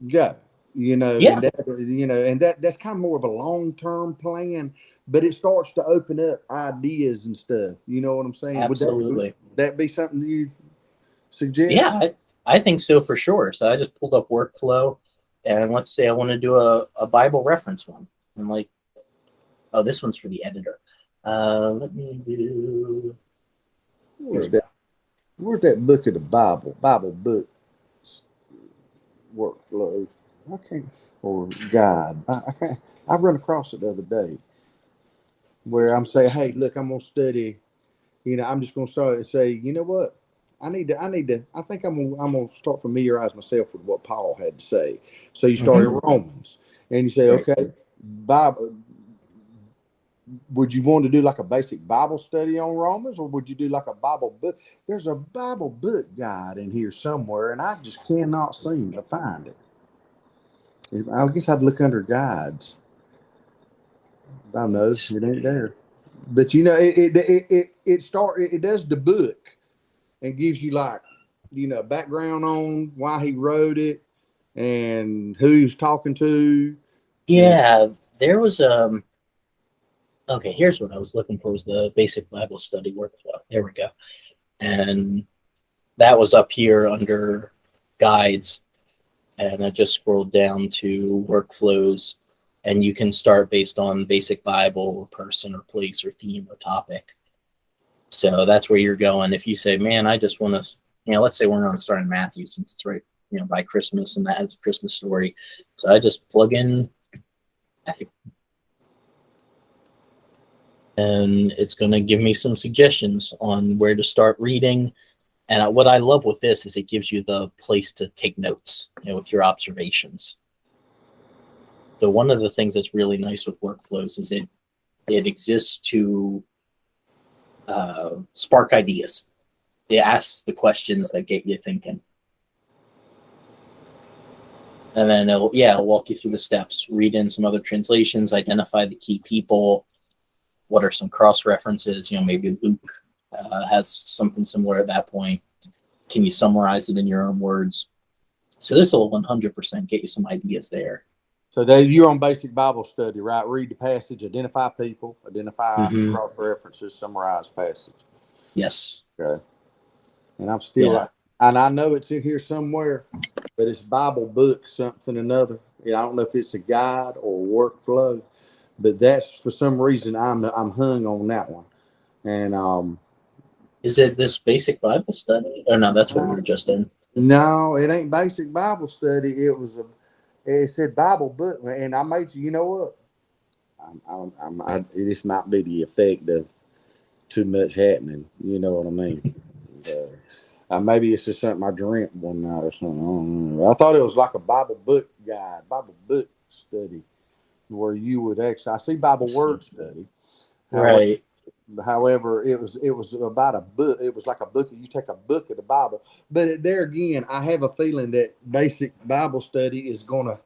go. Yeah. And that's kind of more of a long-term plan, but it starts to open up ideas and stuff. You know what I'm saying? Absolutely. Would that be something you suggest? Yeah, I think so for sure. So I just pulled up workflow, and let's say I want to do a Bible reference one. And like, oh, this one's for the editor. Let me do. Here Where's we go. that? Where's that book of the Bible? Bible book workflow. I can't. Or God. I can't. I run across it the other day where I'm saying, hey, look, I'm gonna study. I'm just gonna start and say, you know what? I think I'm gonna start familiarize myself with what Paul had to say. So you start in Romans and you say, Right. okay, Bible, would you want to do like a basic Bible study on Romans, or would you do like a Bible book? There's a Bible book guide in here somewhere, and I just cannot seem to find it. I guess I'd look under guides. I don't know, it ain't there. But it does the book and gives you like background on why he wrote it and who he's talking to. And Yeah, there was okay, here's what I was looking for was the basic Bible study workflow. There we go. And that was up here under guides. And I just scrolled down to workflows, and you can start based on basic Bible or person or place or theme or topic. So that's where you're going. If you say, man, I just want to, let's say we're going to start in Matthew since it's right, by Christmas and that has a Christmas story. So I just plug in Matthew, and it's going to give me some suggestions on where to start reading. And what I love with this is it gives you the place to take notes, with your observations. So one of the things that's really nice with workflows is it exists to spark ideas. It asks the questions that get you thinking. And then it'll walk you through the steps, read in some other translations, identify the key people, what are some cross references, maybe Luke has something similar at that point. Can you summarize it in your own words? So this will 100% get you some ideas there. so Dave, you're on basic Bible study, right? Read the passage, identify people, identify cross references, summarize passage. Yes. Okay. And I'm still, and I know it's in here somewhere, but it's Bible book something or another. I don't know if it's a guide or a workflow, but that's for some reason I'm hung on that one. And is it this basic Bible study? Oh no, that's what we were just in. no, it ain't basic Bible study. It said Bible book, and I made you know what? This might be the effect of too much happening. You know what I mean? Maybe it's just something I dreamt one night or something. I don't know. I thought it was like a Bible book guide, Bible book study, where you would actually. I see Bible word study. Right. However, it was about a book. It was like a book. You take a book of the Bible, but there again, I have a feeling that basic Bible study is going to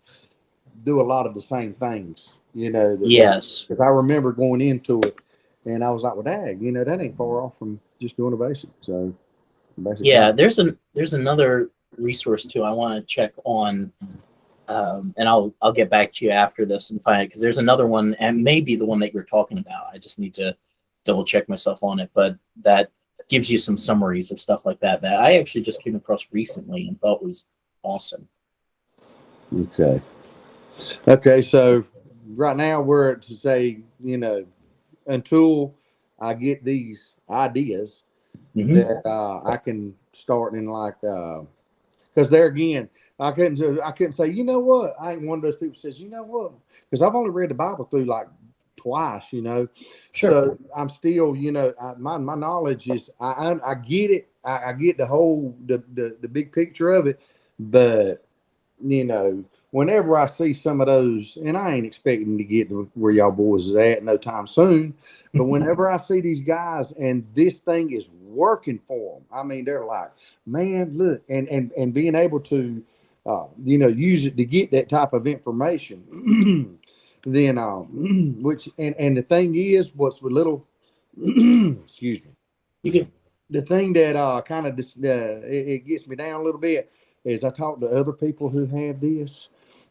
do a lot of the same things. Yes. Because I remember going into it, and I was like, "Well, dang, that ain't far off from just doing a basic." So, basic. Yeah, there's another resource too I want to check on, and I'll get back to you after this and find it because there's another one and maybe the one that you're talking about. I just need to double check myself on it, but that gives you some summaries of stuff like that I actually just came across recently and thought was awesome. Okay. Okay. So right now we're at to say, until I get these ideas that I can start in like, because there again, I couldn't say, you know what? I ain't one of those people says, you know what? Because I've only read the Bible through like twice, Sure. So I'm still, my knowledge is I get it. I get the whole the big picture of it, but whenever I see some of those, and I ain't expecting to get to where y'all boys is at no time soon, but whenever I see these guys and this thing is working for them, I mean, they're like, man, look, and being able to, use it to get that type of information. Then, which, and the thing is, what's a little, excuse me. You can. The thing that kind of just it gets me down a little bit is I talk to other people who have this,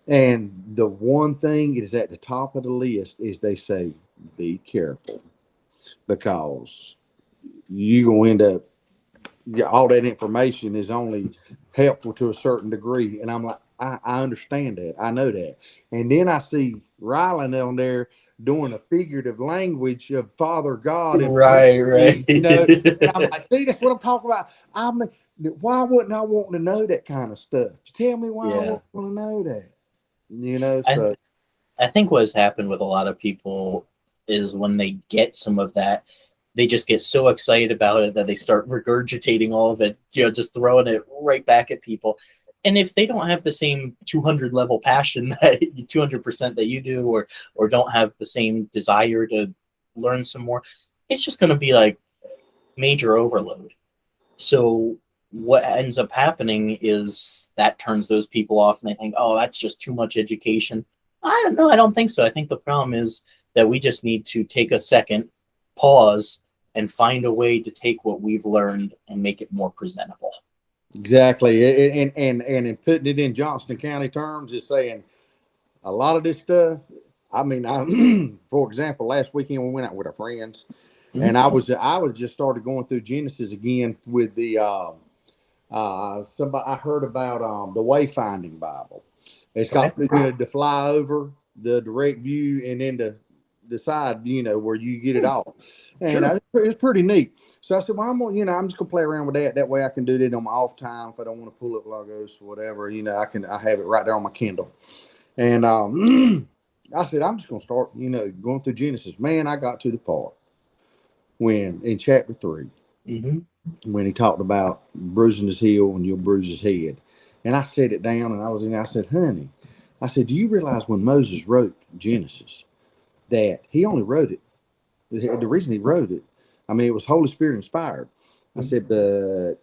and the one thing is at the top of the list is they say be careful because you're going to end up all that information is only helpful to a certain degree, and I'm like, I understand that. I know that. And then I see Rylan on there doing a figurative language of Father God and Right, right. and I'm like, see, that's what I'm talking about. I mean, why wouldn't I want to know that kind of stuff? Tell me why I Yeah. wouldn't want to know that. I So I think what has happened with a lot of people is when they get some of that, they just get so excited about it that they start regurgitating all of it, just throwing it right back at people. And if they don't have the same 200 level passion that 200% that you do, or don't have the same desire to learn some more, it's just going to be like major overload. So what ends up happening is that turns those people off and they think, oh, that's just too much education. I don't know. I don't think so. I think the problem is that we just need to take a second, pause, and find a way to take what we've learned and make it more presentable. exactly, and in putting it in Johnston County terms, is saying a lot of this stuff. I mean, for example, last weekend we went out with our friends, Mhm. and I was just started going through Genesis again with the somebody I heard about the Wayfinding Bible. It's Okay. got the fly over, the direct view, and then the side, where you get it off. And Sure. it's pretty neat. So I said, well, I'm just gonna play around with that. That way I can do that on my off time if I don't want to pull up logos or whatever. I have it right there on my Kindle. And I said, I'm just gonna start, going through Genesis. Man, I got to the part when in chapter 3 Hmm. when he talked about bruising his heel and you'll bruise his head. And I set it down and I said, honey, I said, do you realize when Moses wrote Genesis that he only wrote it? The reason he wrote it, I mean, it was Holy Spirit inspired. I said, but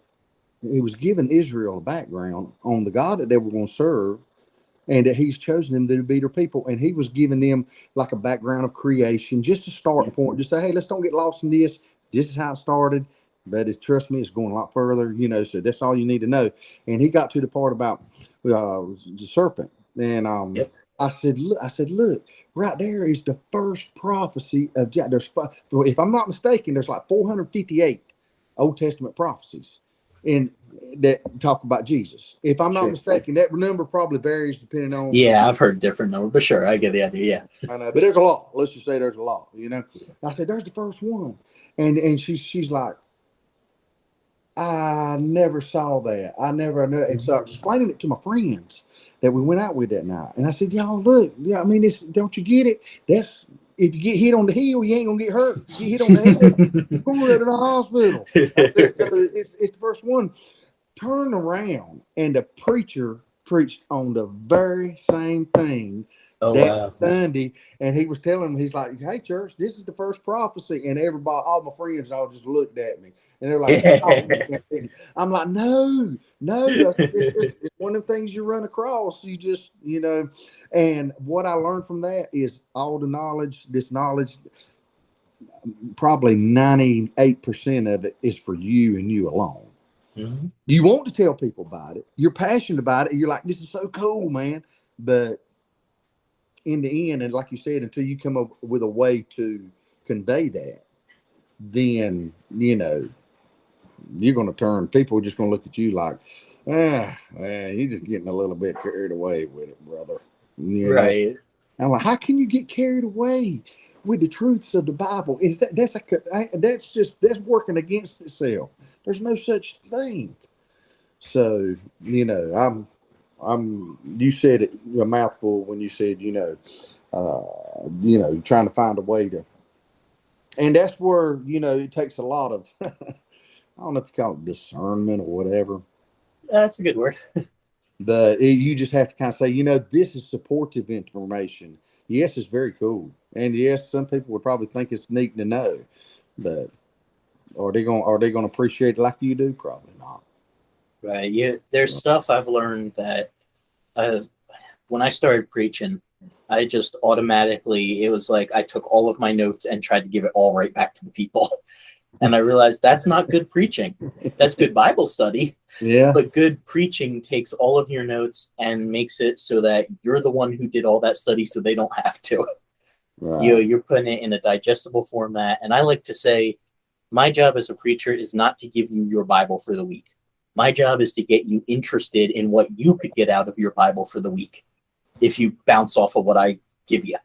he was giving Israel a background on the God that they were going to serve and that he's chosen them to be their people. And he was giving them like a background of creation, just a starting point. Just say, hey, let's don't get lost in this. This is how it started. But trust me, it's going a lot further, so that's all you need to know. And he got to the part about the serpent. And Yep. I said, look, right there is the first prophecy of Jack. If I'm not mistaken, there's like 458 Old Testament prophecies in that talk about Jesus. If I'm not Sure. mistaken, that number probably varies depending on. Yeah, I've heard different numbers, but sure, I get the idea. I know, but there's a lot. Let's just say there's a lot. I said, there's the first one, and she's like, I never saw that. I never knew. And so I was explaining it to my friends that we went out with that night. And I said, y'all, look, yeah, I mean, don't you get it? That's if you get hit on the heel, you ain't gonna get hurt. If you get hit on the head, you're gonna go to the hospital. I said, so it's the first one. Turn around, and the preacher preached on the very same thing Oh that wow. Sunday, and he was telling them, he's like, "Hey, church, this is the first prophecy," and everybody, all my friends, all just looked at me, and they're like, "Oh." I'm like, "No, no, it's one of the things you run across. You just, And what I learned from that is all the knowledge, this knowledge, probably 98% of it is for you and you alone. Mm-hmm. You want to tell people about it. You're passionate about it. You're like, this is so cool, man. But in the end, and like you said, until you come up with a way to convey that, then, you're going to turn, people are just going to look at you like, man, you're just getting a little bit carried away with it, brother. Right. I'm like, how can you get carried away with the truths of the Bible? That's working against itself. There's no such thing. So, you said it a mouthful when you said, trying to find a way to, and that's where, it takes a lot of, I don't know if you call it discernment or whatever, That's a good word. but you just have to kind of say, this is supportive information. Yes, it's very cool. And yes, some people would probably think it's neat to know, but are they going to appreciate it like you do? Probably not. Right. Yeah. There's stuff I've learned that uh, when I started preaching, I just automatically, it was like I took all of my notes and tried to give it all right back to the people. And I realized that's not good preaching. That's good Bible study. Yeah. But good preaching takes all of your notes and makes it so that you're the one who did all that study so they don't have to. Right. You're putting it in a digestible format. And I like to say, my job as a preacher is not to give you your Bible for the week. My job is to get you interested in what you could get out of your Bible for the week if you bounce off of what I give you.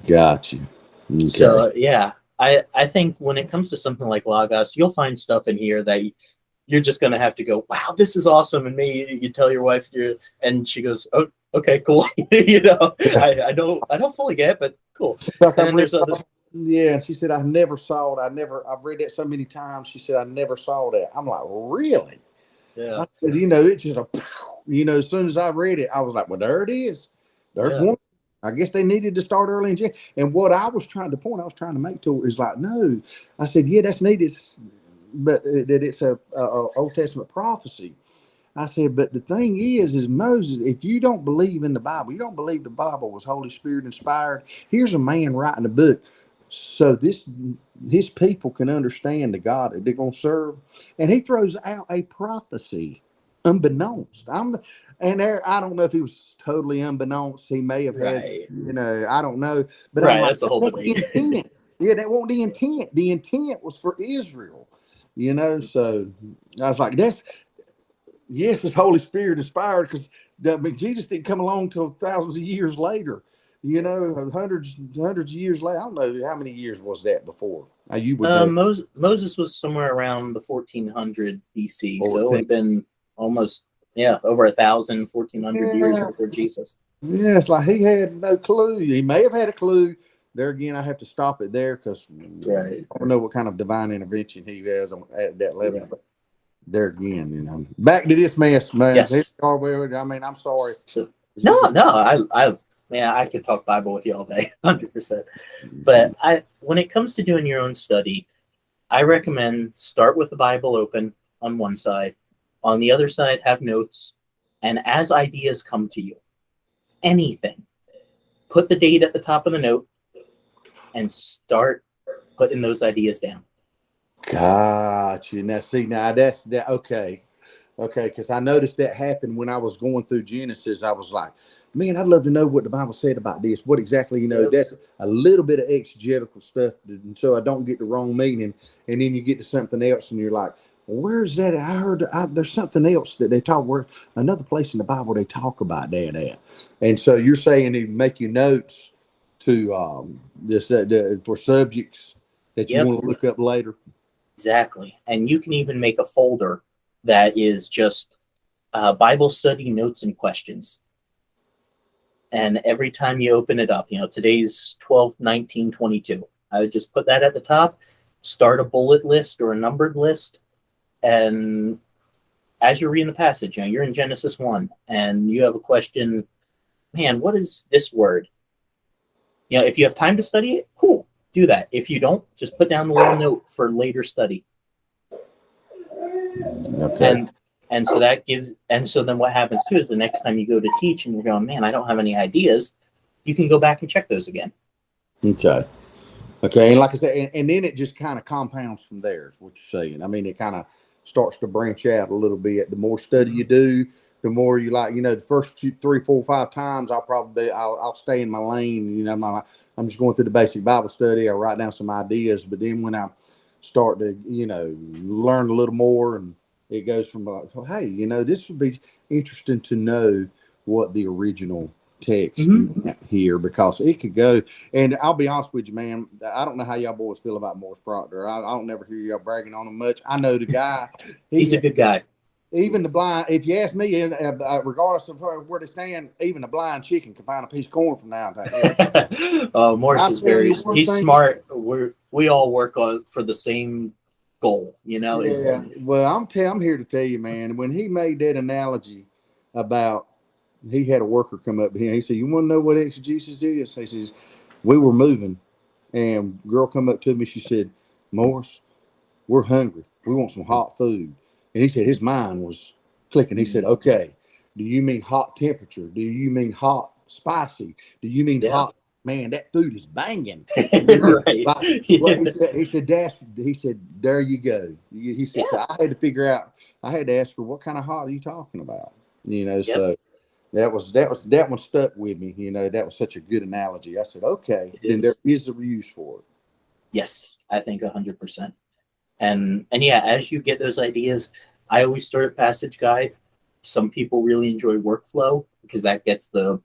Got you. Okay. So yeah, I think when it comes to something like Logos, you'll find stuff in here that you're just gonna have to go, wow, this is awesome, and maybe you tell your wife, and she goes, oh, okay, cool. I don't fully get it, but cool. Like And then there's other. Yeah, and she said, I never saw it. I've read that so many times. She said, I never saw that. I'm like, really? Yeah. I said, it's just as soon as I read it, I was like, well, there it is. There's one. I guess they needed to start early in January. And what I was trying to make to her is like, no. I said, yeah, that's needed, but that it's a Old Testament prophecy. I said, but the thing is Moses, if you don't believe in the Bible, you don't believe the Bible was Holy Spirit inspired. Here's a man writing a book. So his people can understand the God that they're going to serve. And he throws out a prophecy unbeknownst. I don't know if he was totally unbeknownst. He may have had, I don't know. But right, that's a whole debate. Intent. Yeah, that wasn't the intent. The intent was for Israel, So I was like, yes, it's Holy Spirit inspired because Jesus didn't come along till thousands of years later. Hundreds of years later. I don't know how many years was that before. You would know. Moses was somewhere around the 1400 BC, so it would have been almost over 1,400 years before Jesus. Yeah, it's like he had no clue. He may have had a clue. There again, I have to stop it there because I don't know what kind of divine intervention he has at that level. But there again, back to this mess, man. Yes. I'm sorry. No, I could talk Bible with you all day, 100%. But when it comes to doing your own study, I recommend start with the Bible open on one side. On the other side, have notes. And as ideas come to you, anything, put the date at the top of the note and start putting those ideas down. Gotcha. Now that's that. Okay. Because I noticed that happened when I was going through Genesis. I was like, man, I'd love to know what the Bible said about this. What exactly, that's a little bit of exegetical stuff. And so I don't get the wrong meaning. And then you get to something else and you're like, where's that? I heard there's something else that they talk where another place in the Bible they talk about that at. And so you're saying they make you notes to for subjects that you want to look up later. Exactly. And you can even make a folder that is just Bible study notes and questions. And every time you open it up, today's 12/19/22. I would just put that at the top, start a bullet list or a numbered list. And as you're reading the passage, you're in Genesis 1 and you have a question, man, what is this word? If you have time to study it, cool, do that. If you don't, just put down the little note for later study. Okay. And so then what happens too is the next time you go to teach and you're going, man, I don't have any ideas, you can go back and check those again. Okay. And like I said, and then it just kind of compounds from there is what you're saying. I mean, it kind of starts to branch out a little bit. The more study you do, the more you like, the first 2, 3, 4, 5 times, I'll stay in my lane. I'm just going through the basic Bible study. I write down some ideas, but then when I start to, learn a little more and it goes from like, hey, this would be interesting to know what the original text here, because it could go. And I'll be honest with you, man, I don't know how y'all boys feel about Morris Proctor. I don't never hear y'all bragging on him much. I know the guy. He's a good guy. Even the blind, if you ask me, regardless of where they stand, even a blind chicken can find a piece of corn from now and then. Morris is he's smart. We all work for the same goal, Yeah. Well, I'm here to tell you, man, when he made that analogy about he had a worker come up to him, he said, you want to know what exegesis is? He says, we were moving and girl come up to me, she said, Morris, we're hungry. We want some hot food. And he said his mind was clicking. He said, okay, do you mean hot temperature? Do you mean hot spicy? Do you mean hot? Man, that food is banging. Right. Well, he said, there you go. He said, so I had to figure out, I had to ask her, what kind of hot are you talking about? So that one stuck with me. That was such a good analogy. I said, okay, then there is a use for it. Yes, I think 100%. And as you get those ideas, I always start at passage guide. Some people really enjoy workflow because that gets the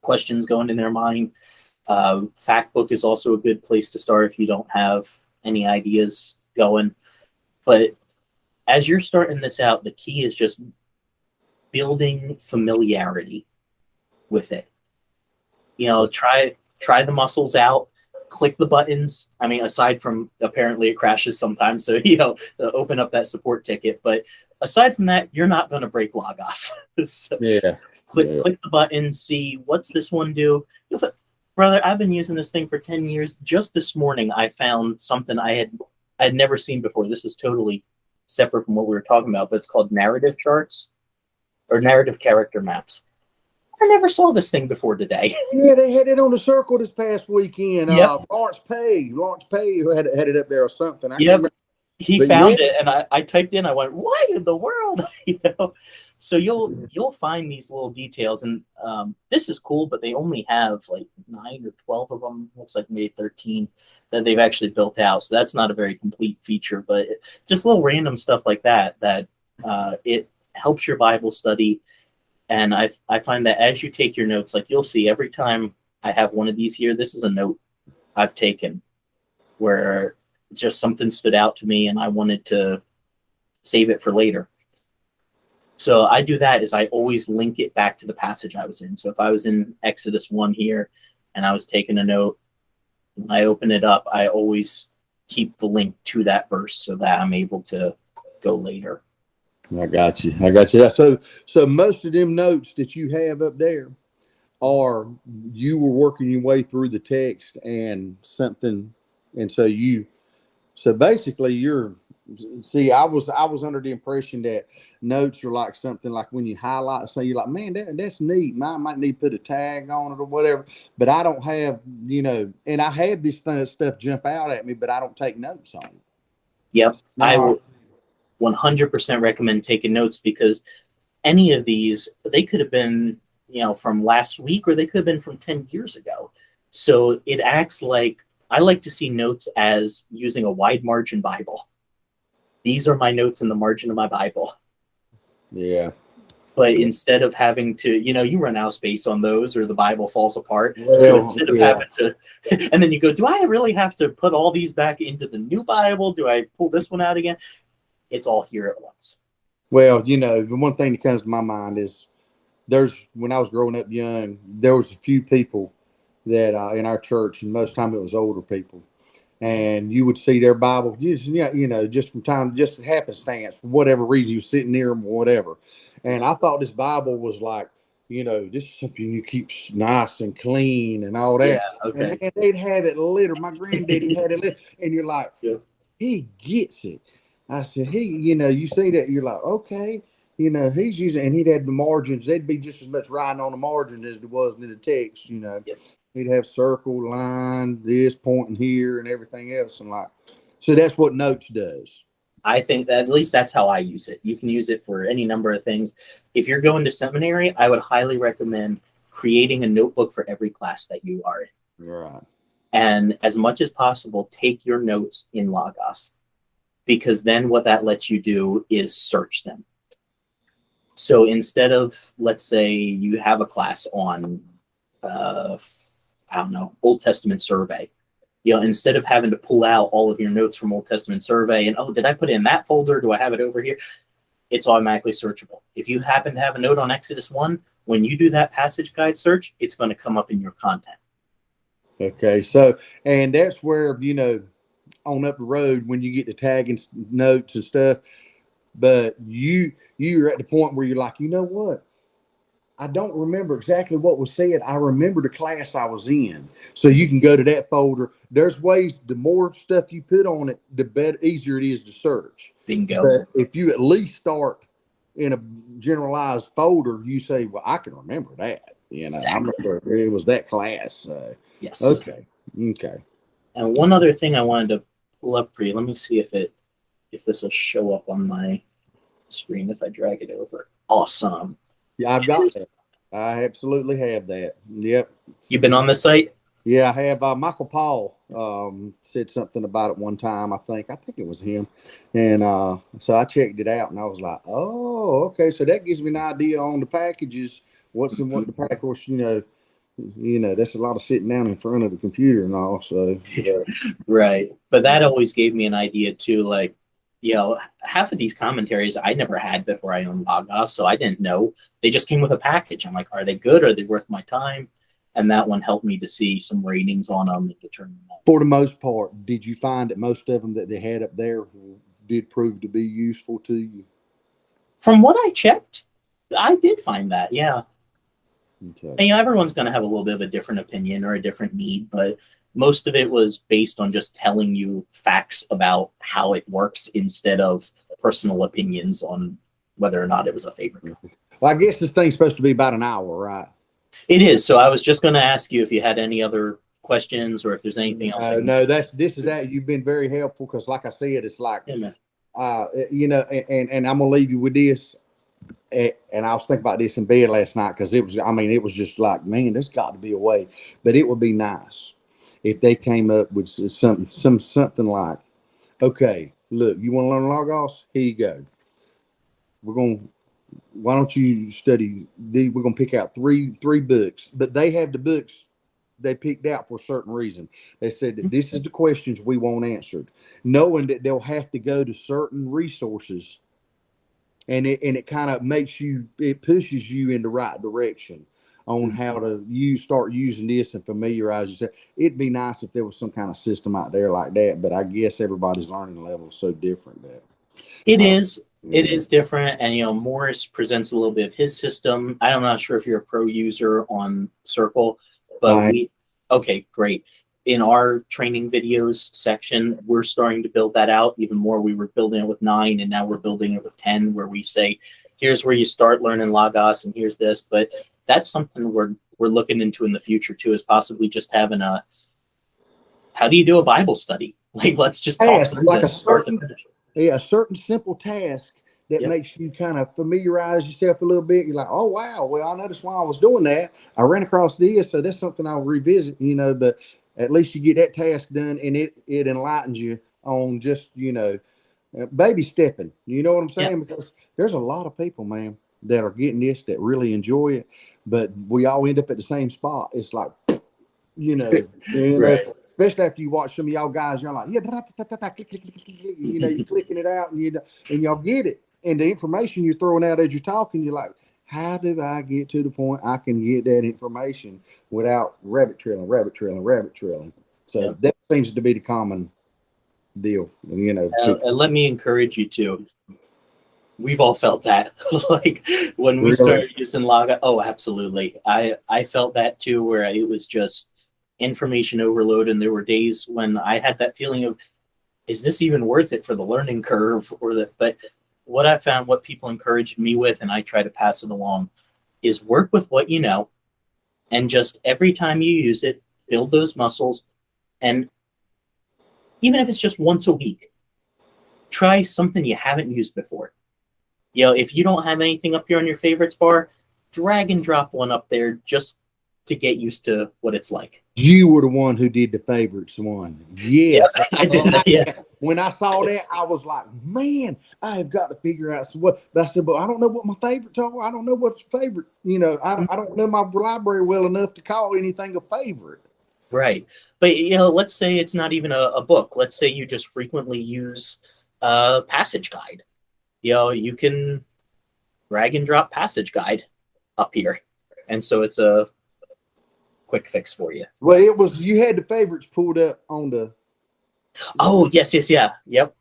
questions going in their mind. Fact book is also a good place to start if you don't have any ideas going. But as you're starting this out, the key is just building familiarity with it. You know, try the muscles out, click the buttons. I mean, aside from apparently it crashes sometimes, so open up that support ticket. But aside from that, you're not going to break Logos. So Yeah. click the button, see what's this one do. Brother, I've been using this thing for 10 years. Just this morning, I found something I had never seen before. This is totally separate from what we were talking about, but it's called narrative charts or narrative character maps. I never saw this thing before today. Yeah, they had it on the circle this past weekend. Yep. Lawrence Pay had it up there or something. I can't Yep. remember. He But found yeah. it, and I typed in. I went, "What in the world?" So you'll find these little details, and this is cool. But they only have like 9 or 12 of them. Looks like maybe 13 that they've actually built out. So that's not a very complete feature, but just little random stuff like that it helps your Bible study. And I find that as you take your notes, like you'll see every time I have one of these here, this is a note I've taken where just something stood out to me and I wanted to save it for later. So I do that is I always link it back to the passage I was in. So if I was in Exodus 1 here and I was taking a note, when I open it up, I always keep the link to that verse so that I'm able to go later. I got you. So most of them notes that you have up there are you were working your way through the text and something, and so basically I was under the impression that notes are like something like when you highlight, so you're like, man, that's neat. I might need to put a tag on it or whatever, but I don't have, and I have this stuff jump out at me, but I don't take notes on it. Yep. I will 100% recommend taking notes because any of these, they could have been, from last week or they could have been from 10 years ago. So it acts like, I like to see notes as using a wide margin Bible. These are my notes in the margin of my Bible. Yeah. But instead of having to, you run out of space on those or the Bible falls apart. Well, so instead of having to, and then you go, do I really have to put all these back into the new Bible? Do I pull this one out again? It's all here at once. Well, the one thing that comes to my mind is when I was growing up young, there was a few people that in our church, and most of the time it was older people, and you would see their Bible just from time, just happenstance, for whatever reason, you sitting near them or whatever. And I thought this Bible was like, this is something you keep nice and clean and all that. Yeah, okay. And they'd have it littered. My granddaddy had it littered, and you're like, yeah. He gets it. I said, you see that, you're like, okay, he's using, and he'd have the margins. There'd be just as much writing on the margin as there was in the text, Yep. He'd have circle, line, this pointing here and everything else. And so that's what notes does. I think that at least that's how I use it. You can use it for any number of things. If you're going to seminary, I would highly recommend creating a notebook for every class that you are in. Right. And as much as possible, take your notes in Logos, because then what that lets you do is search them. So instead of, let's say you have a class on, Old Testament survey, instead of having to pull out all of your notes from Old Testament survey and, did I put it in that folder? Do I have it over here? It's automatically searchable. If you happen to have a note on Exodus 1, when you do that passage guide search, it's going to come up in your content. Okay. So, and that's where, on up the road, when you get to tagging notes and stuff, but you're at the point where you're like, you know what? I don't remember exactly what was said. I remember the class I was in. So you can go to that folder. There's ways, the more stuff you put on it, the better, easier it is to search. Bingo. But if you at least start in a generalized folder, you say, well, I can remember that. Exactly. I remember it was that class. Yes. Okay. And one other thing I wanted to pull up for you. Let me see if this will show up on my screen if I drag it over. Awesome. Yeah, I've got that. I absolutely have that. Yep. You've been on the site? Yeah, I have. Michael Paul said something about it one time. I think it was him, and so I checked it out, and I was like, oh, okay, so that gives me an idea on the packages. What's in what the pack? Of course, that's a lot of sitting down in front of the computer and all. So, Right. But that always gave me an idea too. Like, half of these commentaries I never had before I owned Logos, so I didn't know. They just came with a package. I'm like, are they good? Are they worth my time? And that one helped me to see some ratings on them and determine that. for the most part, did you find that most of them that they had up there did prove to be useful to you? From what I checked, I did find that, yeah. Okay. And, everyone's going to have a little bit of a different opinion or a different need, but most of it was based on just telling you facts about how it works instead of personal opinions on whether or not it was a favorite. Well, I guess this thing's supposed to be about an hour, right? It is. So I was just going to ask you if you had any other questions or if there's anything else. No, this is that. You've been very helpful because, like I said, it's like, and I'm gonna leave you with this. And I was thinking about this in bed last night because it was just like, man, there's got to be a way. But it would be nice if they came up with something like, okay, look, you want to learn Logos? Here you go. Why don't you study these? We're gonna pick out three books, but they have the books they picked out for a certain reason. They said that this is the questions we want answered, knowing that they'll have to go to certain resources. And it kind of it pushes you in the right direction on how to start using this and familiarize yourself. It'd be nice if there was some kind of system out there like that, but I guess everybody's learning level is so different that it is. It is different, and Morris presents a little bit of his system. I'm not sure if you're a pro user on Circle, but okay, great. In our training videos section, we're starting to build that out even more. We were building it with 9, and now we're building it with 10, where we say, here's where you start learning Logos, and here's this. But that's something we're looking into in the future too, is possibly just having how do you do a Bible study? Like, let's just talk like this, a certain simple task that makes you kind of familiarize yourself a little bit. You're like, oh wow, well, I noticed while I was doing that, I ran across this, so that's something I'll revisit. But at least you get that task done, and it enlightens you on just baby stepping. You know what I'm saying? Because there's a lot of people, man, that are getting this that really enjoy it, but we all end up at the same spot. It's like, right. Especially after you watch some of y'all guys, you're like, you're clicking it out, and y'all get it, and the information you're throwing out as you're talking, you're like, how do I get to the point I can get that information without rabbit trailing? So that seems to be the common deal, and let me encourage you too. We've all felt that, like when we started using Logos. Oh, absolutely. I felt that too, where it was just information overload, and there were days when I had that feeling of, is this even worth it for the learning curve but what I found, what people encouraged me with, and I try to pass it along, is work with what you know, and just every time you use it, build those muscles. And even if it's just once a week, try something you haven't used before. If you don't have anything up here on your favorites bar, drag and drop one up there just to get used to what it's like. You were the one who did the favorites one. Yes. I did that, yeah. When I saw that, I was like, man, I have got to figure out what. But I said, but I don't know what my favorites are. I don't know what's favorite. I don't know my library well enough to call anything a favorite. Right. But, let's say it's not even a book. Let's say you just frequently use a passage guide. You can drag and drop passage guide up here. And so it's a quick fix for you. Well, you had the favorites pulled up on the. Oh, yes, yeah. Yep.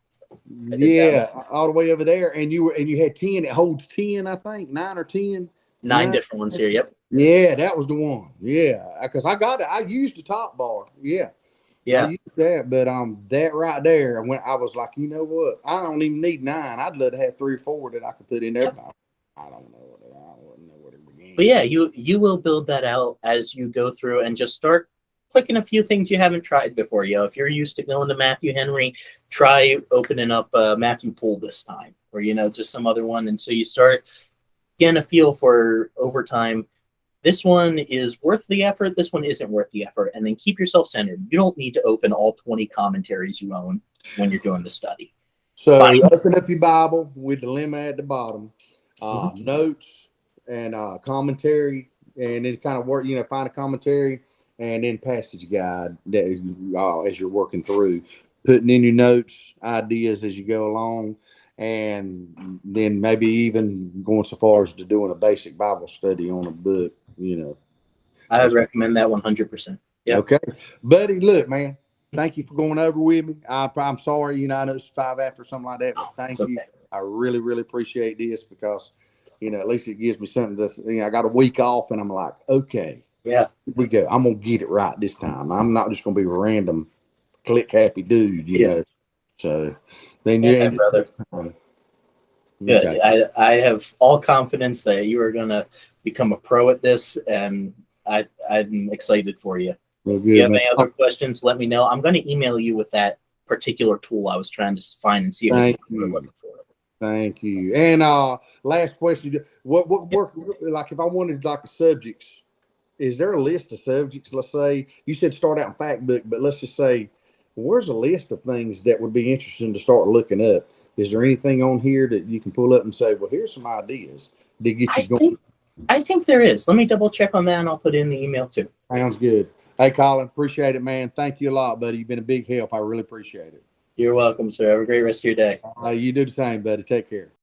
Yeah, all the way over there. And you had 10, it holds 10, I think, 9 or 10. 9 different ones here, yep. Yeah, that was the one. Yeah, because I got it. I used the top bar. Yeah. I used that, but that right there, when I was like, you know what? I don't even need 9. I'd love to have 3 or 4 that I could put in there. Yep. I don't know where to begin. But yeah, you will build that out as you go through and just start clicking a few things you haven't tried before. If you're used to going to Matthew Henry, try opening up Matthew Poole this time, or just some other one. And so you start getting a feel for, over time, this one is worth the effort, this one isn't worth the effort, and then keep yourself centered. You don't need to open all 20 commentaries you own when you're doing the study. So Fine. open up your Bible with the lemma at the bottom, Mhm. notes and commentary, and then kind of work, find a commentary and then passage guide that as you're working through, putting in your notes, ideas as you go along, and then maybe even going so far as to doing a basic Bible study on a book. I would recommend that 100%. Yep. Okay, buddy. Look, man. Thank you for going over with me. I'm sorry, I know it's 5 after something like that, but It's thank you. okay. I really, really appreciate this because, at least it gives me something to, I got a week off and I'm like, okay, Yeah. here we go. I'm going to get it right this time. I'm not just going to be a random click happy dude, Yeah. So then Yeah, brother. Good. Okay. I have all confidence that you are going to become a pro at this, and I'm excited for you. Well, If you good, have man. any other questions, let me know. I'm going to email you with that particular tool I was trying to find and see if it's Thank what we're you. looking for. Thank you. And last question. What work, like if I wanted like subjects, is there a list of subjects? Let's say you said start out in fact book, but let's just say, where's a list of things that would be interesting to start looking up? Is there anything on here that you can pull up and say, well, here's some ideas to get I you going? think there is. Let me double check on that, and I'll put it in the email too. Sounds good. Hey, Colin, appreciate it, man. Thank you a lot, buddy. You've been a big help. I really appreciate it. You're welcome, sir. Have a great rest of your day. You do the same, buddy. Take care.